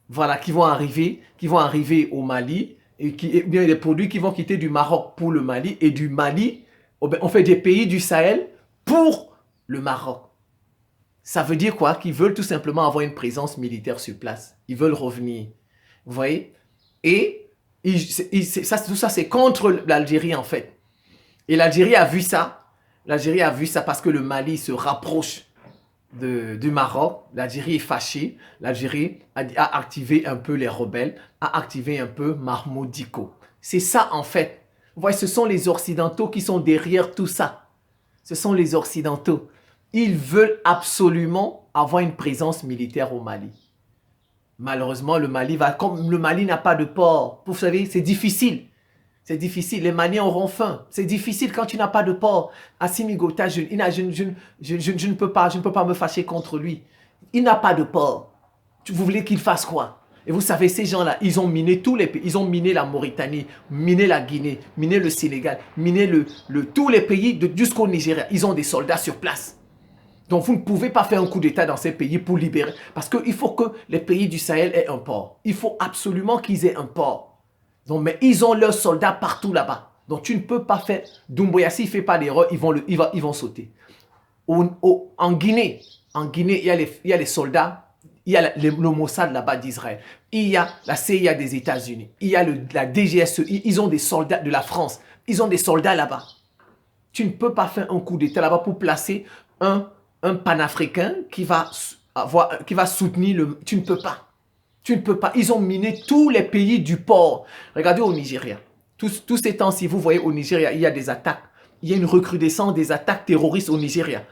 voilà, qui vont arriver au Mali, et bien des produits qui vont quitter du Maroc pour le Mali, et du Mali, on fait des pays du Sahel pour le Maroc. Ça veut dire quoi? Qu'ils veulent tout simplement avoir une présence militaire sur place. Ils veulent revenir. Vous voyez? Et tout ça, c'est contre l'Algérie, en fait. Et l'Algérie a vu ça. L'Algérie a vu ça parce que le Mali se rapproche du Maroc. L'Algérie est fâchée. L'Algérie a activé un peu les rebelles, a activé un peu Mahmoud Dicko. C'est ça, en fait. Vous voyez, ce sont les Occidentaux qui sont derrière tout ça. Ce sont les Occidentaux. Ils veulent absolument avoir une présence militaire au Mali. Malheureusement, comme le Mali n'a pas de port, vous savez, c'est difficile. C'est difficile. Les Maliens auront faim. C'est difficile quand tu n'as pas de port. Assimi Goïta, je ne peux pas me fâcher contre lui. Il n'a pas de port. Vous voulez qu'il fasse quoi? Et vous savez, ces gens-là, ils ont miné tous les pays. Ils ont miné la Mauritanie, miné la Guinée, miné le Sénégal, miné tous les pays jusqu'au Nigeria. Ils ont des soldats sur place. Donc, vous ne pouvez pas faire un coup d'État dans ces pays pour libérer. Parce qu'il faut que les pays du Sahel aient un port. Il faut absolument qu'ils aient un port. Donc, mais ils ont leurs soldats partout là-bas. Donc, tu ne peux pas faire... Doumbouya, s'il ne fait pas d'erreur, ils vont sauter. En Guinée, il y a les soldats, il y a le Mossad là-bas d'Israël. Il y a la CIA des États-Unis. Il y a la DGSE. Ils ont des soldats de la France. Ils ont des soldats là-bas. Tu ne peux pas faire un coup d'État là-bas pour placer un panafricain qui va soutenir le... Tu ne peux pas. Tu ne peux pas. Ils ont miné tous les pays du port. Regardez au Nigeria. Tous ces temps-ci, vous voyez au Nigeria, il y a des attaques. Il y a une recrudescence des attaques terroristes au Nigeria.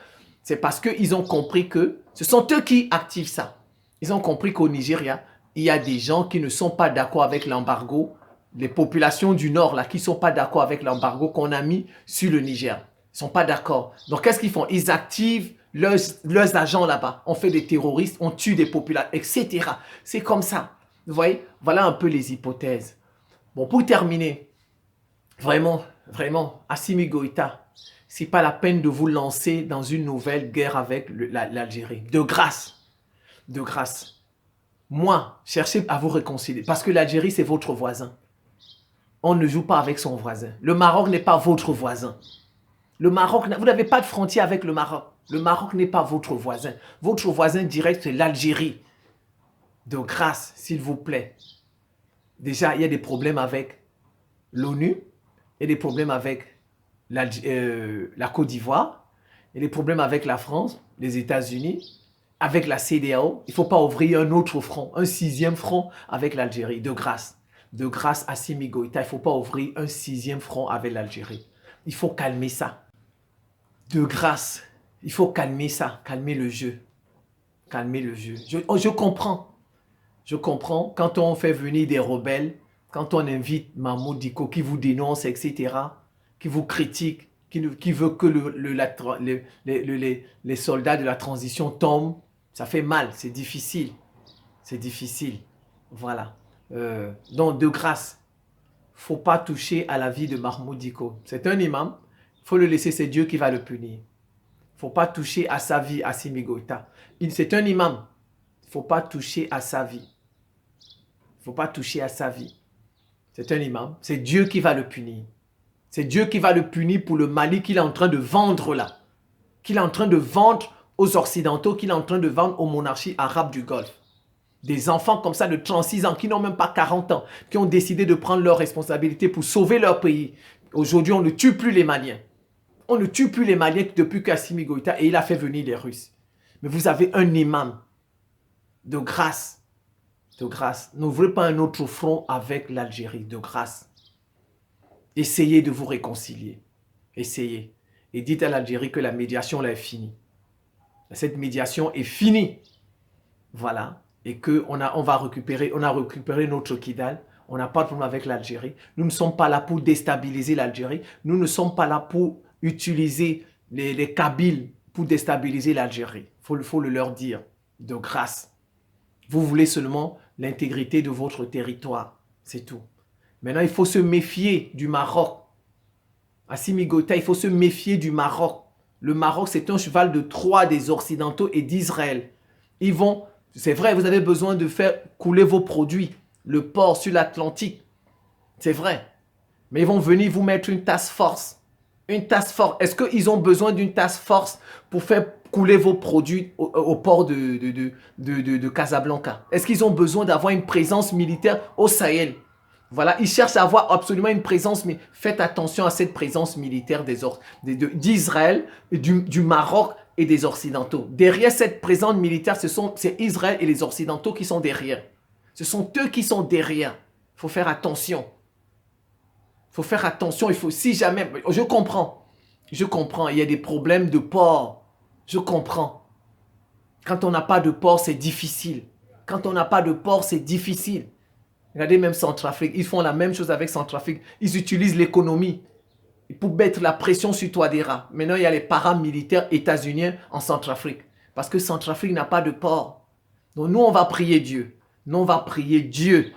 C'est parce qu'ils ont compris que ce sont eux qui activent ça. Ils ont compris qu'au Nigeria, il y a des gens qui ne sont pas d'accord avec l'embargo. Les populations du Nord, là, qui ne sont pas d'accord avec l'embargo qu'on a mis sur le Niger. Ils ne sont pas d'accord. Donc, qu'est-ce qu'ils font? Ils activent leurs agents là-bas. On fait des terroristes, on tue des populations, etc. C'est comme ça. Vous voyez? Voilà un peu les hypothèses. Bon, pour terminer, vraiment, Assimi Goïta, ce n'est pas la peine de vous lancer dans une nouvelle guerre avec l'Algérie. De grâce. Moi, cherchez à vous réconcilier. Parce que l'Algérie, c'est votre voisin. On ne joue pas avec son voisin. Le Maroc n'est pas votre voisin. Le Maroc, vous n'avez pas de frontière avec le Maroc. Le Maroc n'est pas votre voisin. Votre voisin direct, c'est l'Algérie. De grâce, s'il vous plaît. Déjà, il y a des problèmes avec l'ONU. Il y a des problèmes avec la Côte d'Ivoire. Il y a des problèmes avec la France, les États-Unis, avec la CEDEAO. Il ne faut pas ouvrir un autre front, un 6e front avec l'Algérie. De grâce. De grâce à Assimi Goïta, il ne faut pas ouvrir un 6e front avec l'Algérie. Il faut calmer ça. De grâce, il faut calmer ça, calmer le jeu. calmer le jeu. Je comprends. Je comprends. Quand on fait venir des rebelles, quand on invite Mahmoud Dicko qui vous dénonce, etc., qui vous critique, qui veut que les soldats de la transition tombent, ça fait mal, c'est difficile. C'est difficile. Voilà. Donc, de grâce, faut pas toucher à la vie de Mahmoud Dicko. C'est un imam, il faut le laisser, c'est Dieu qui va le punir. Faut pas toucher à sa vie, Assimi Goïta. C'est un imam, il faut pas toucher à sa vie. Il faut pas toucher à sa vie. C'est un imam, c'est Dieu qui va le punir. C'est Dieu qui va le punir pour le Mali qu'il est en train de vendre là. Qu'il est en train de vendre aux Occidentaux, qu'il est en train de vendre aux monarchies arabes du Golfe. Des enfants comme ça de 36 ans, qui n'ont même pas 40 ans, qui ont décidé de prendre leurs responsabilités pour sauver leur pays. Aujourd'hui, on ne tue plus les Maliens. On ne tue plus les Maliens depuis qu'Assimi Goïta, et il a fait venir les Russes. Mais vous avez un imam de grâce. De grâce. N'ouvrez pas un autre front avec l'Algérie. De grâce. Essayez de vous réconcilier. Essayez. Et dites à l'Algérie que la médiation là est finie. Cette médiation est finie. Voilà. Et qu'on a récupéré notre Kidal. On n'a pas de problème avec l'Algérie. Nous ne sommes pas là pour déstabiliser l'Algérie. Nous ne sommes pas là pour utiliser les Kabyles pour déstabiliser l'Algérie. Il faut le leur dire. De grâce. Vous voulez seulement l'intégrité de votre territoire. C'est tout. Maintenant, il faut se méfier du Maroc. Assimi Goïta, il faut se méfier du Maroc. Le Maroc, c'est un cheval de Troie des Occidentaux et d'Israël. Ils vont, c'est vrai, vous avez besoin de faire couler vos produits. Le port sur l'Atlantique. C'est vrai. Mais ils vont venir vous mettre une task force. Une task force. Est-ce qu'ils ont besoin d'une task force pour faire couler vos produits au port de Casablanca? Est-ce qu'ils ont besoin d'avoir une présence militaire au Sahel? Voilà, ils cherchent à avoir absolument une présence, mais faites attention à cette présence militaire d'Israël, du Maroc et des Occidentaux. Derrière cette présence militaire, c'est Israël et les Occidentaux qui sont derrière. Ce sont eux qui sont derrière. Il faut faire attention. Il faut faire attention. Il faut, si jamais, je comprends, il y a des problèmes de port. Je comprends. Quand on n'a pas de port, c'est difficile. Quand on n'a pas de port, c'est difficile. Regardez même Centrafrique, ils font la même chose avec Centrafrique. Ils utilisent l'économie pour mettre la pression sur Touadéra. Maintenant, il y a les paramilitaires états-uniens en Centrafrique. Parce que Centrafrique n'a pas de port. Donc nous, on va prier Dieu. Nous, on va prier Dieu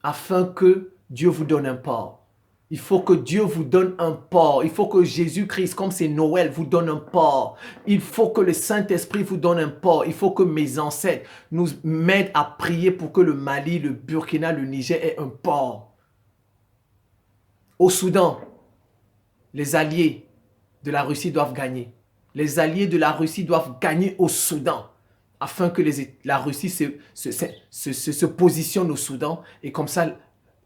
afin que Dieu vous donne un port. Il faut que Dieu vous donne un port. Il faut que Jésus-Christ, comme c'est Noël, vous donne un port. Il faut que le Saint-Esprit vous donne un port. Il faut que mes ancêtres nous m'aident à prier pour que le Mali, le Burkina, le Niger aient un port. Au Soudan, les alliés de la Russie doivent gagner. Les alliés de la Russie doivent gagner au Soudan afin que la Russie se positionne au Soudan. Et comme ça,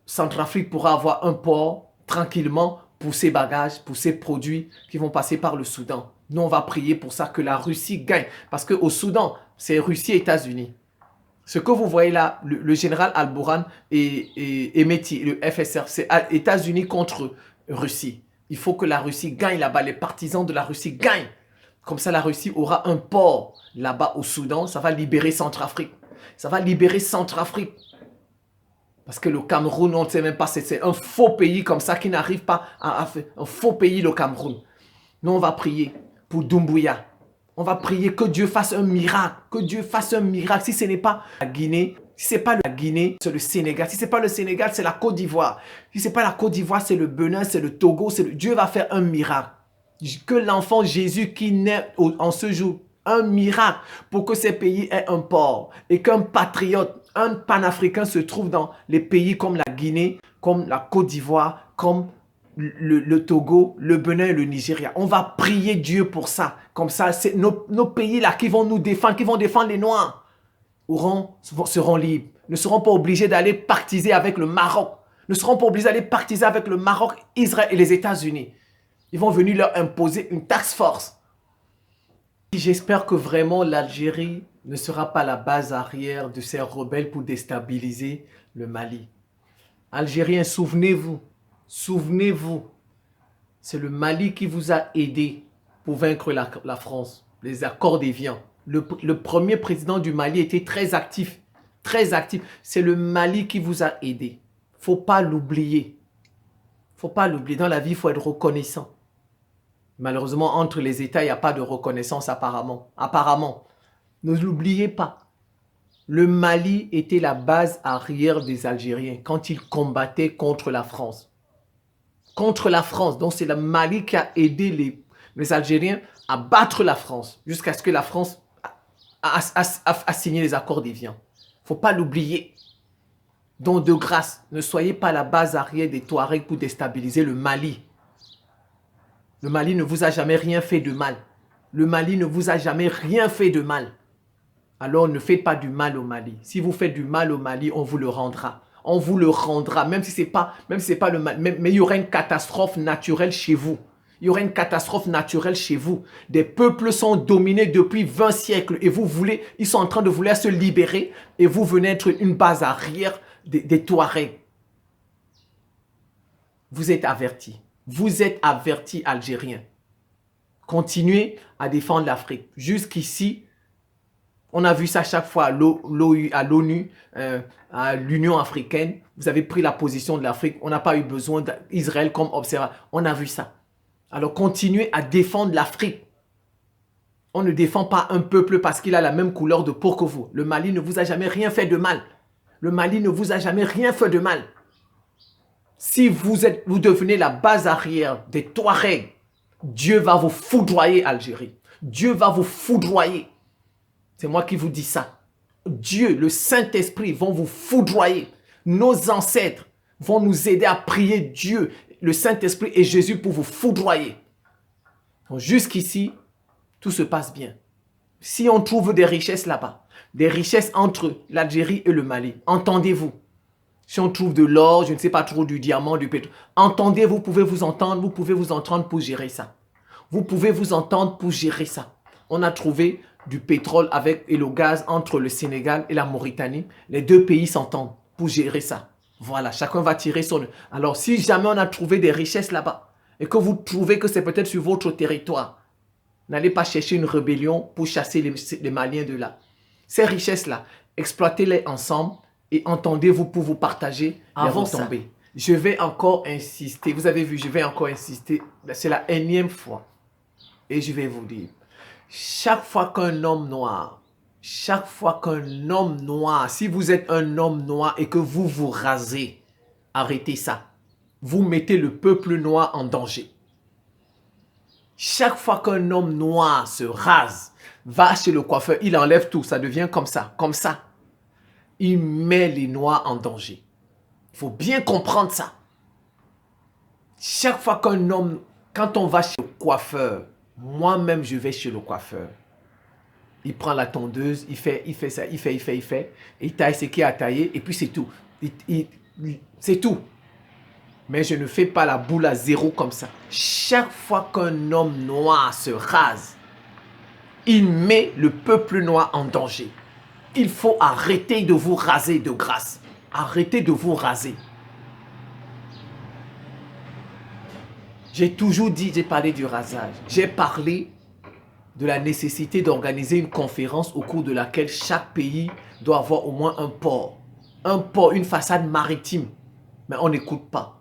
Centrafrique pourra avoir un port tranquillement pour ses bagages, pour ses produits qui vont passer par le Soudan. Nous, on va prier pour ça, que la Russie gagne. Parce qu'au Soudan, c'est Russie et États-Unis. Ce que vous voyez là, le général Al-Bourhan et Meti, le FSR, c'est États-Unis contre Russie. Il faut que la Russie gagne là-bas. Les partisans de la Russie gagnent. Comme ça, la Russie aura un port là-bas au Soudan. Ça va libérer Centrafrique. Ça va libérer Centrafrique. Parce que le Cameroun, on ne sait même pas, c'est un faux pays comme ça qui n'arrive pas à faire un faux pays, le Cameroun. Nous, on va prier pour Doumbouya. On va prier que Dieu fasse un miracle. Que Dieu fasse un miracle. Si ce n'est pas la Guinée, si ce n'est pas la Guinée, c'est le Sénégal. Si ce n'est pas le Sénégal, c'est la Côte d'Ivoire. Si ce n'est pas la Côte d'Ivoire, c'est le Bénin, c'est le Togo. Dieu va faire un miracle. Que l'enfant Jésus qui naît en ce jour, un miracle pour que ces pays aient un port. Et qu'un patriote, un panafricain se trouve dans les pays comme la Guinée, comme la Côte d'Ivoire, comme le Togo, le Bénin et le Nigeria. On va prier Dieu pour ça. Comme ça, c'est nos pays-là qui vont nous défendre, qui vont défendre les Noirs, seront libres. Ne seront pas obligés d'aller pactiser avec le Maroc. Ne seront pas obligés d'aller pactiser avec le Maroc, Israël et les États-Unis. Ils vont venir leur imposer une task force. J'espère que vraiment l'Algérie ne sera pas la base arrière de ces rebelles pour déstabiliser le Mali. Algériens, souvenez-vous, souvenez-vous, c'est le Mali qui vous a aidé pour vaincre la France. les accords d'Évian. Le premier président du Mali était très actif. Très actif. C'est le Mali qui vous a aidé. Faut pas l'oublier. Faut pas l'oublier. Dans la vie, il faut être reconnaissant. Malheureusement, entre les États, il n'y a pas de reconnaissance apparemment. Apparemment. Ne l'oubliez pas. Le Mali était la base arrière des Algériens quand ils combattaient contre la France. Contre la France. Donc, c'est le Mali qui a aidé les Algériens à battre la France jusqu'à ce que la France a signé les accords d'Évian. Il ne faut pas l'oublier. Donc, de grâce, ne soyez pas la base arrière des Touaregs pour déstabiliser le Mali. Le Mali ne vous a jamais rien fait de mal. Le Mali ne vous a jamais rien fait de mal. Alors, ne faites pas du mal au Mali. Si vous faites du mal au Mali, on vous le rendra. On vous le rendra, même si ce n'est pas le mal. Mais il y aura une catastrophe naturelle chez vous. Il y aura une catastrophe naturelle chez vous. Des peuples sont dominés depuis 20 siècles et ils sont en train de vouloir se libérer et vous venez être une base arrière des Touaregs. Vous êtes avertis. Vous êtes avertis, Algériens. Continuez à défendre l'Afrique. Jusqu'ici, on a vu ça chaque fois à l'ONU, à l'Union africaine. Vous avez pris la position de l'Afrique. On n'a pas eu besoin d'Israël comme observateur. On a vu ça. Alors continuez à défendre l'Afrique. On ne défend pas un peuple parce qu'il a la même couleur de peau que vous. Le Mali ne vous a jamais rien fait de mal. Le Mali ne vous a jamais rien fait de mal. Si vous devenez la base arrière des Touaregs, Dieu va vous foudroyer, Algérie. Dieu va vous foudroyer. C'est moi qui vous dis ça. Dieu, le Saint-Esprit vont vous foudroyer. Nos ancêtres vont nous aider à prier Dieu, le Saint-Esprit et Jésus pour vous foudroyer. Jusqu'ici, tout se passe bien. Si on trouve des richesses là-bas, des richesses entre l'Algérie et le Mali, entendez-vous. Si on trouve de l'or, je ne sais pas trop, du diamant, du pétrole, entendez, vous pouvez vous entendre pour gérer ça. Vous pouvez vous entendre pour gérer ça. On a trouvé du pétrole et le gaz entre le Sénégal et la Mauritanie. Les deux pays s'entendent pour gérer ça. Voilà, chacun va tirer son... Alors, si jamais on a trouvé des richesses là-bas et que vous trouvez que c'est peut-être sur votre territoire, n'allez pas chercher une rébellion pour chasser les Maliens de là. Ces richesses-là, exploitez-les ensemble et entendez-vous pour vous partager avant de tomber. Je vais encore insister. Vous avez vu, je vais encore insister. C'est la énième fois. Et je vais vous dire, chaque fois qu'un homme noir, si vous êtes un homme noir et que vous vous rasez, arrêtez ça. Vous mettez le peuple noir en danger. Chaque fois qu'un homme noir se rase, va chez le coiffeur, il enlève tout, ça devient comme ça, comme ça. Il met les noirs en danger. Il faut bien comprendre ça. Chaque fois quand on va chez le coiffeur, moi-même je vais chez le coiffeur. Il prend la tondeuse, il fait ça, il fait. Il taille ce qu'il a taillé et puis c'est tout. C'est tout. Mais je ne fais pas la boule à zéro comme ça. Chaque fois qu'un homme noir se rase, il met le peuple noir en danger. Il faut arrêter de vous raser de grâce. Arrêtez de vous raser. J'ai toujours dit, j'ai parlé du rasage. J'ai parlé de la nécessité d'organiser une conférence au cours de laquelle chaque pays doit avoir au moins un port. Un port, une façade maritime. Mais on n'écoute pas.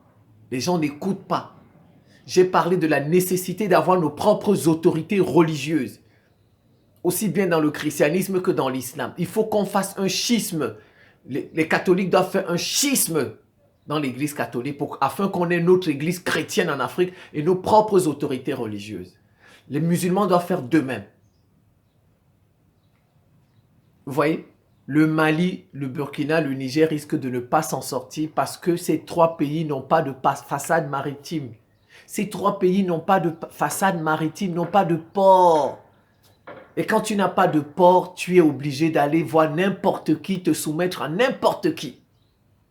Les gens n'écoutent pas. J'ai parlé de la nécessité d'avoir nos propres autorités religieuses. Aussi bien dans le christianisme que dans l'islam. Il faut qu'on fasse un schisme. Les catholiques doivent faire un schisme dans l'église catholique afin qu'on ait notre église chrétienne en Afrique et nos propres autorités religieuses. Les musulmans doivent faire d'eux-mêmes. Vous voyez, le Mali, le Burkina, le Niger risquent de ne pas s'en sortir parce que ces trois pays n'ont pas de façade maritime. Ces trois pays n'ont pas de façade maritime, n'ont pas de port. Et quand tu n'as pas de port, tu es obligé d'aller voir n'importe qui, te soumettre à n'importe qui.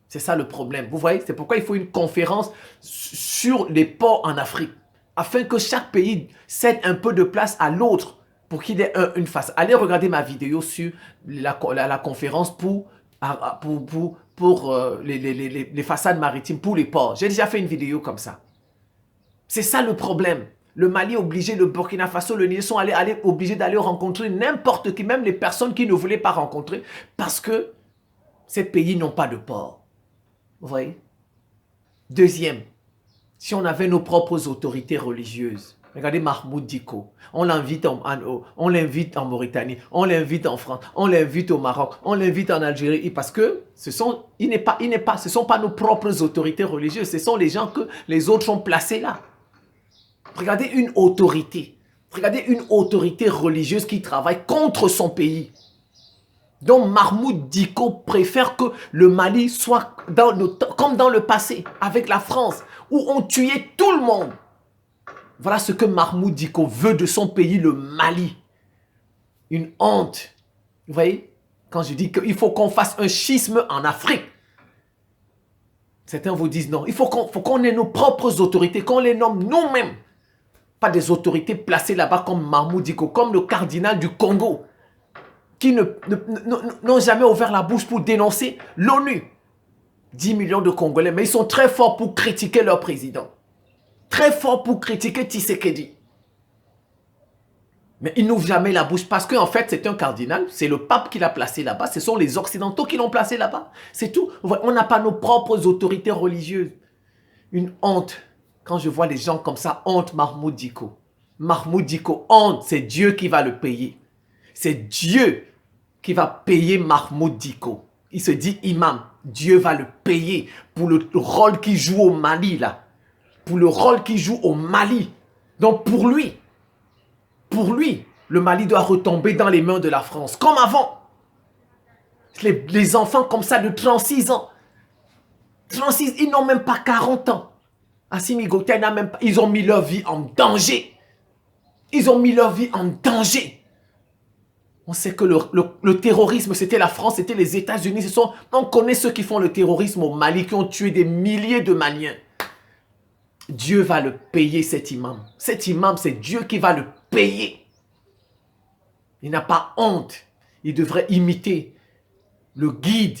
C'est ça le problème. Vous voyez, c'est pourquoi il faut une conférence sur les ports en Afrique. Afin que chaque pays cède un peu de place à l'autre pour qu'il ait une face. Allez regarder ma vidéo sur la conférence pour les façades maritimes, pour les ports. J'ai déjà fait une vidéo comme ça. C'est ça le problème. Le Mali est obligé, le Burkina Faso, le Niger sont obligés d'aller rencontrer n'importe qui, même les personnes qui ne voulaient pas rencontrer, parce que ces pays n'ont pas de port. Vous voyez? Deuxième, si on avait nos propres autorités religieuses, regardez Mahmoud Dicko, on l'invite en Mauritanie, on l'invite en France, on l'invite au Maroc, on l'invite en Algérie, parce que ce sont pas nos propres autorités religieuses, ce sont les gens que les autres ont placés là. Regardez une autorité religieuse qui travaille contre son pays. Donc Mahmoud Dicko préfère que le Mali soit comme dans le passé, avec la France, où on tuait tout le monde. Voilà ce que Mahmoud Dicko veut de son pays, le Mali. Une honte. Vous voyez? Quand je dis qu'il faut qu'on fasse un schisme en Afrique. Certains vous disent non. Il faut qu'on ait nos propres autorités, qu'on les nomme nous-mêmes. Pas des autorités placées là-bas comme Mahmoud Dicko, comme le cardinal du Congo, qui n'ont jamais ouvert la bouche pour dénoncer l'ONU. 10 millions de Congolais, mais ils sont très forts pour critiquer leur président. Très forts pour critiquer Tshisekedi. Mais ils n'ouvrent jamais la bouche parce qu'en fait, c'est un cardinal, c'est le pape qui l'a placé là-bas, ce sont les Occidentaux qui l'ont placé là-bas. C'est tout. On n'a pas nos propres autorités religieuses. Une honte. Quand je vois les gens comme ça, honte Mahmoud Dicko. Mahmoud Dicko, honte, c'est Dieu qui va le payer. C'est Dieu qui va payer Mahmoud Dicko. Il se dit imam. Dieu va le payer pour le rôle qu'il joue au Mali là. Pour le rôle qu'il joue au Mali. Donc pour lui, le Mali doit retomber dans les mains de la France. Comme avant. Les enfants comme ça de 36 ans. 36, ils n'ont même pas 40 ans. Assimi Goïta n'a même pas... Ils ont mis leur vie en danger. Ils ont mis leur vie en danger. On sait que le terrorisme, c'était la France, c'était les États-Unis. On connaît ceux qui font le terrorisme au Mali, qui ont tué des milliers de Maliens. Dieu va le payer, cet imam. Cet imam, c'est Dieu qui va le payer. Il n'a pas honte. Il devrait imiter le guide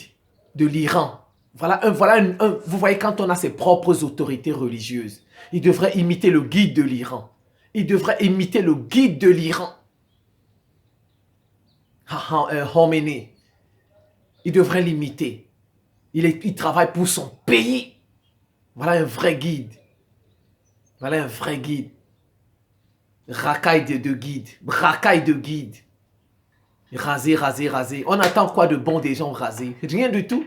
de l'Iran. Vous voyez, quand on a ses propres autorités religieuses, il devrait imiter le guide de l'Iran. Il devrait imiter le guide de l'Iran. Khomeini. Il devrait l'imiter. Il travaille pour son pays. Voilà un vrai guide. Voilà un vrai guide. Racaille de guide. Racaille de guide. Raser, raser, raser. On attend quoi de bon des gens rasés? Rien du tout.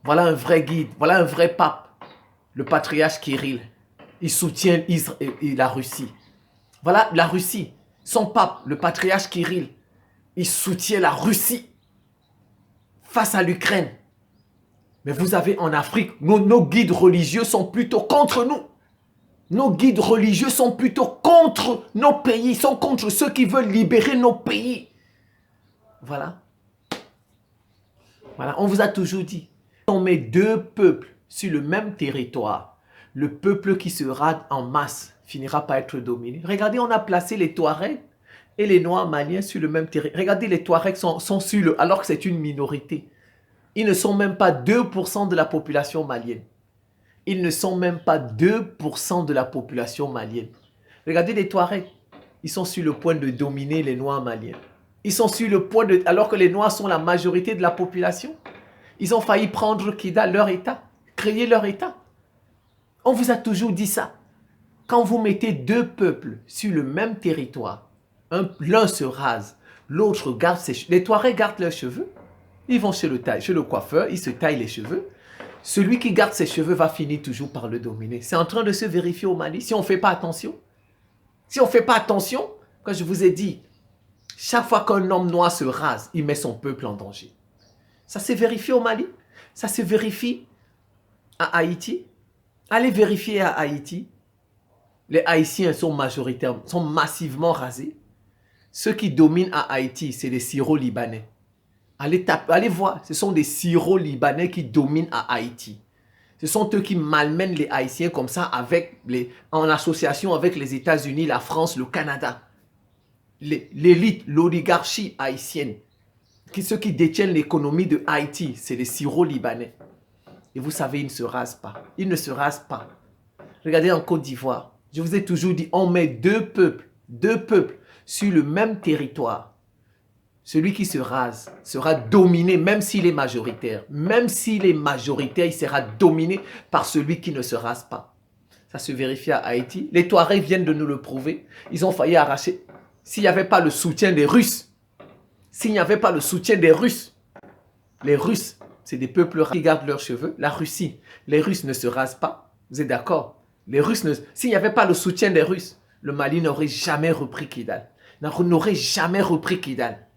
Voilà un vrai guide. Voilà un vrai pape. Le patriarche Kirill. Il soutient la Russie. Voilà la Russie. Son pape, le patriarche Kirill. Il soutient la Russie face à l'Ukraine. Mais vous avez en Afrique, nos guides religieux sont plutôt contre nous. Nos guides religieux sont plutôt contre nos pays, sont contre ceux qui veulent libérer nos pays. Voilà. Voilà, on vous a toujours dit. On met deux peuples sur le même territoire. Le peuple qui sera en masse finira par être dominé. Regardez, on a placé les Touaregs et les Noirs maliens sur le même territoire. Regardez, les Touaregs sont sur alors que c'est une minorité. Ils ne sont même pas 2% de la population malienne. Ils ne sont même pas 2% de la population malienne. Regardez les Touaregs. Ils sont sur le point de dominer les Noirs maliens. Ils sont sur le point de... Alors que les Noirs sont la majorité de la population. Ils ont failli prendre Kida, leur État. Créer leur État. On vous a toujours dit ça. Quand vous mettez deux peuples sur le même territoire, l'un se rase, l'autre garde ses cheveux. Les Touaregs gardent leurs cheveux. Ils vont chez le coiffeur, ils se taillent les cheveux. Celui qui garde ses cheveux va finir toujours par le dominer. C'est en train de se vérifier au Mali, si on ne fait pas attention. Si on ne fait pas attention, quand je vous ai dit, chaque fois qu'un homme noir se rase, il met son peuple en danger. Ça s'est vérifié au Mali, ça se vérifie à Haïti. Allez vérifier à Haïti. Les Haïtiens sont majoritaires, sont massivement rasés. Ceux qui dominent à Haïti, c'est les Syro-Libanais. Allez voir, ce sont des Syro-Libanais qui dominent à Haïti. Ce sont eux qui malmènent les Haïtiens comme ça en association avec les États-Unis, la France, le Canada. L'élite, l'oligarchie haïtienne, ceux qui détiennent l'économie de Haïti, c'est les Syro-Libanais. Et vous savez, ils ne se rasent pas. Ils ne se rasent pas. Regardez en Côte d'Ivoire. Je vous ai toujours dit, on met deux peuples sur le même territoire. Celui qui se rase sera dominé, même s'il est majoritaire. Même s'il est majoritaire, il sera dominé par celui qui ne se rase pas. Ça se vérifie à Haïti. Les Touaregs viennent de nous le prouver. Ils ont failli arracher. S'il n'y avait pas le soutien des Russes, s'il n'y avait pas le soutien des Russes, les Russes, c'est des peuples qui gardent leurs cheveux. La Russie, les Russes ne se rasent pas. Vous êtes d'accord? Les Russes, s'il n'y avait pas le soutien des Russes, le Mali n'aurait jamais repris Kidal. N'aurait jamais repris Kidal.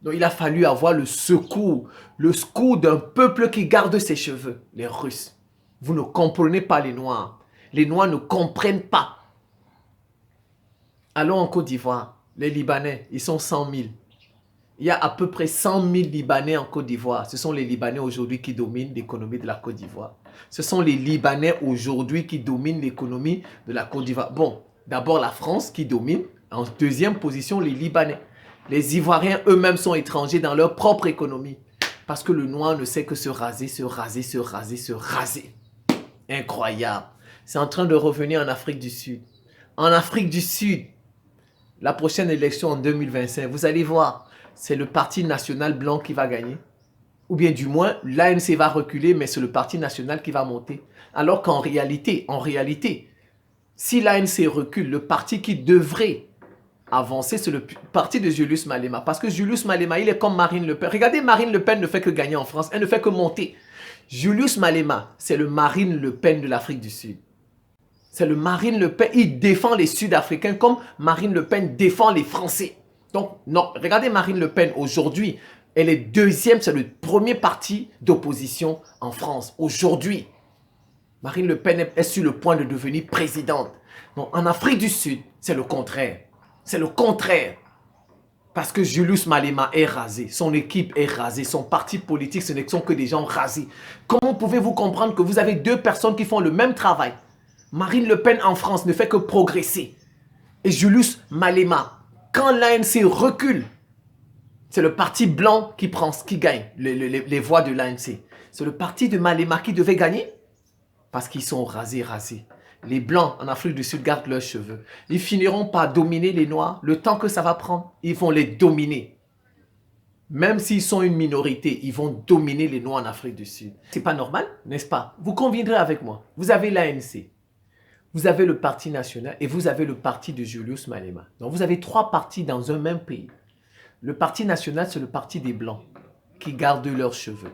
Donc il a fallu avoir le secours d'un peuple qui garde ses cheveux, les Russes. Vous ne comprenez pas les Noirs. Les Noirs ne comprennent pas. Allons en Côte d'Ivoire. Les Libanais, ils sont 100 000. Il y a à peu près 100 000 Libanais en Côte d'Ivoire. Ce sont les Libanais aujourd'hui qui dominent l'économie de la Côte d'Ivoire. Ce sont les Libanais aujourd'hui qui dominent l'économie de la Côte d'Ivoire. Bon, d'abord la France qui domine. En deuxième position, les Libanais. Les Ivoiriens eux-mêmes sont étrangers dans leur propre économie. Parce que le noir ne sait que se raser, se raser, se raser, se raser. Incroyable. C'est en train de revenir en Afrique du Sud. En Afrique du Sud, la prochaine élection en 2025, vous allez voir, c'est le Parti national blanc qui va gagner. Ou bien du moins, l'ANC va reculer, mais c'est le Parti national qui va monter. Alors qu'en réalité, si l'ANC recule, le parti qui devrait avancer, c'est le parti de Julius Malema. Parce que Julius Malema, il est comme Marine Le Pen. Regardez, Marine Le Pen ne fait que gagner en France. Elle ne fait que monter. Julius Malema, c'est le Marine Le Pen de l'Afrique du Sud. C'est le Marine Le Pen. Il défend les Sud-Africains comme Marine Le Pen défend les Français. Donc, non, regardez Marine Le Pen aujourd'hui. Elle est deuxième, c'est le premier parti d'opposition en France. Aujourd'hui, Marine Le Pen est sur le point de devenir présidente. Donc, en Afrique du Sud, c'est le contraire. C'est le contraire. Parce que Julius Malema est rasé, son équipe est rasée, son parti politique, ce ne sont que des gens rasés. Comment pouvez-vous comprendre que vous avez deux personnes qui font le même travail? Marine Le Pen en France ne fait que progresser. Et Julius Malema, quand l'ANC recule, c'est le parti blanc qui gagne les voix de l'ANC. C'est le parti de Malema qui devait gagner parce qu'ils sont rasés. Les Blancs en Afrique du Sud gardent leurs cheveux. Ils finiront par dominer les Noirs. Le temps que ça va prendre, ils vont les dominer. Même s'ils sont une minorité, ils vont dominer les Noirs en Afrique du Sud. C'est pas normal, n'est-ce pas? Vous conviendrez avec moi. Vous avez l'ANC, vous avez le Parti national et vous avez le parti de Julius Malema. Donc vous avez trois partis dans un même pays. Le Parti national, c'est le parti des Blancs qui gardent leurs cheveux.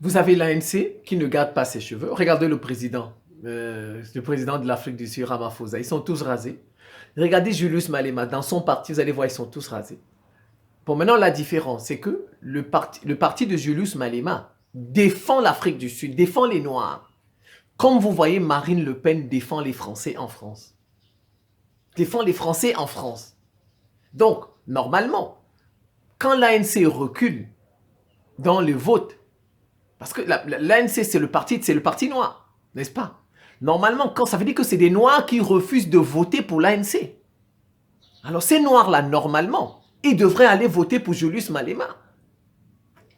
Vous avez l'ANC qui ne garde pas ses cheveux. Regardez le président de l'Afrique du Sud, Ramaphosa. Ils sont tous rasés. Regardez Julius Malema. Dans son parti, vous allez voir, ils sont tous rasés. Bon, maintenant, la différence, c'est que le parti de Julius Malema défend l'Afrique du Sud, défend les Noirs. Comme vous voyez, Marine Le Pen défend les Français en France. Défend les Français en France. Donc, normalement, quand l'ANC recule dans le vote, parce que l'ANC, c'est le parti noir, n'est-ce pas? Normalement, quand ça veut dire que c'est des Noirs qui refusent de voter pour l'ANC. Alors ces Noirs-là, normalement, ils devraient aller voter pour Julius Malema,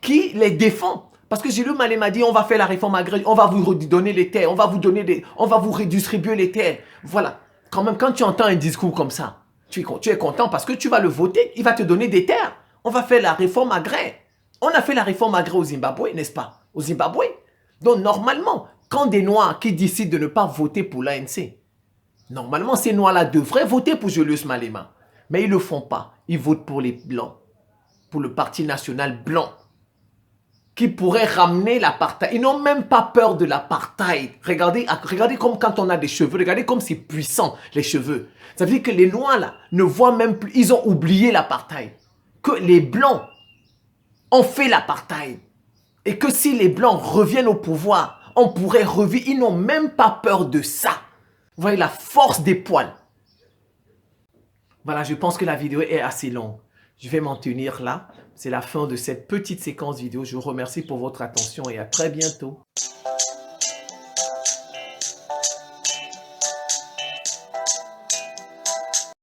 qui les défend. Parce que Julius Malema dit, on va faire la réforme agraire, on va vous redonner les terres, on va vous redistribuer les terres. Voilà. Quand même, quand tu entends un discours comme ça, tu es content parce que tu vas le voter, il va te donner des terres. On va faire la réforme agraire. On a fait la réforme agraire au Zimbabwe, n'est-ce pas? Au Zimbabwe. Donc normalement, quand des Noirs qui décident de ne pas voter pour l'ANC, normalement ces Noirs-là devraient voter pour Julius Malema. Mais ils ne le font pas. Ils votent pour les Blancs. Pour le Parti national blanc. Qui pourrait ramener l'apartheid. Ils n'ont même pas peur de l'apartheid. Regardez comme quand on a des cheveux. Regardez comme c'est puissant, les cheveux. Ça veut dire que les Noirs, là, ne voient même plus. Ils ont oublié l'apartheid. Que les Blancs ont fait l'apartheid. Et que si les Blancs reviennent au pouvoir, on pourrait revivre. Ils n'ont même pas peur de ça. Vous voyez la force des poils. Voilà, je pense que la vidéo est assez longue. Je vais m'en tenir là. C'est la fin de cette petite séquence vidéo. Je vous remercie pour votre attention et à très bientôt.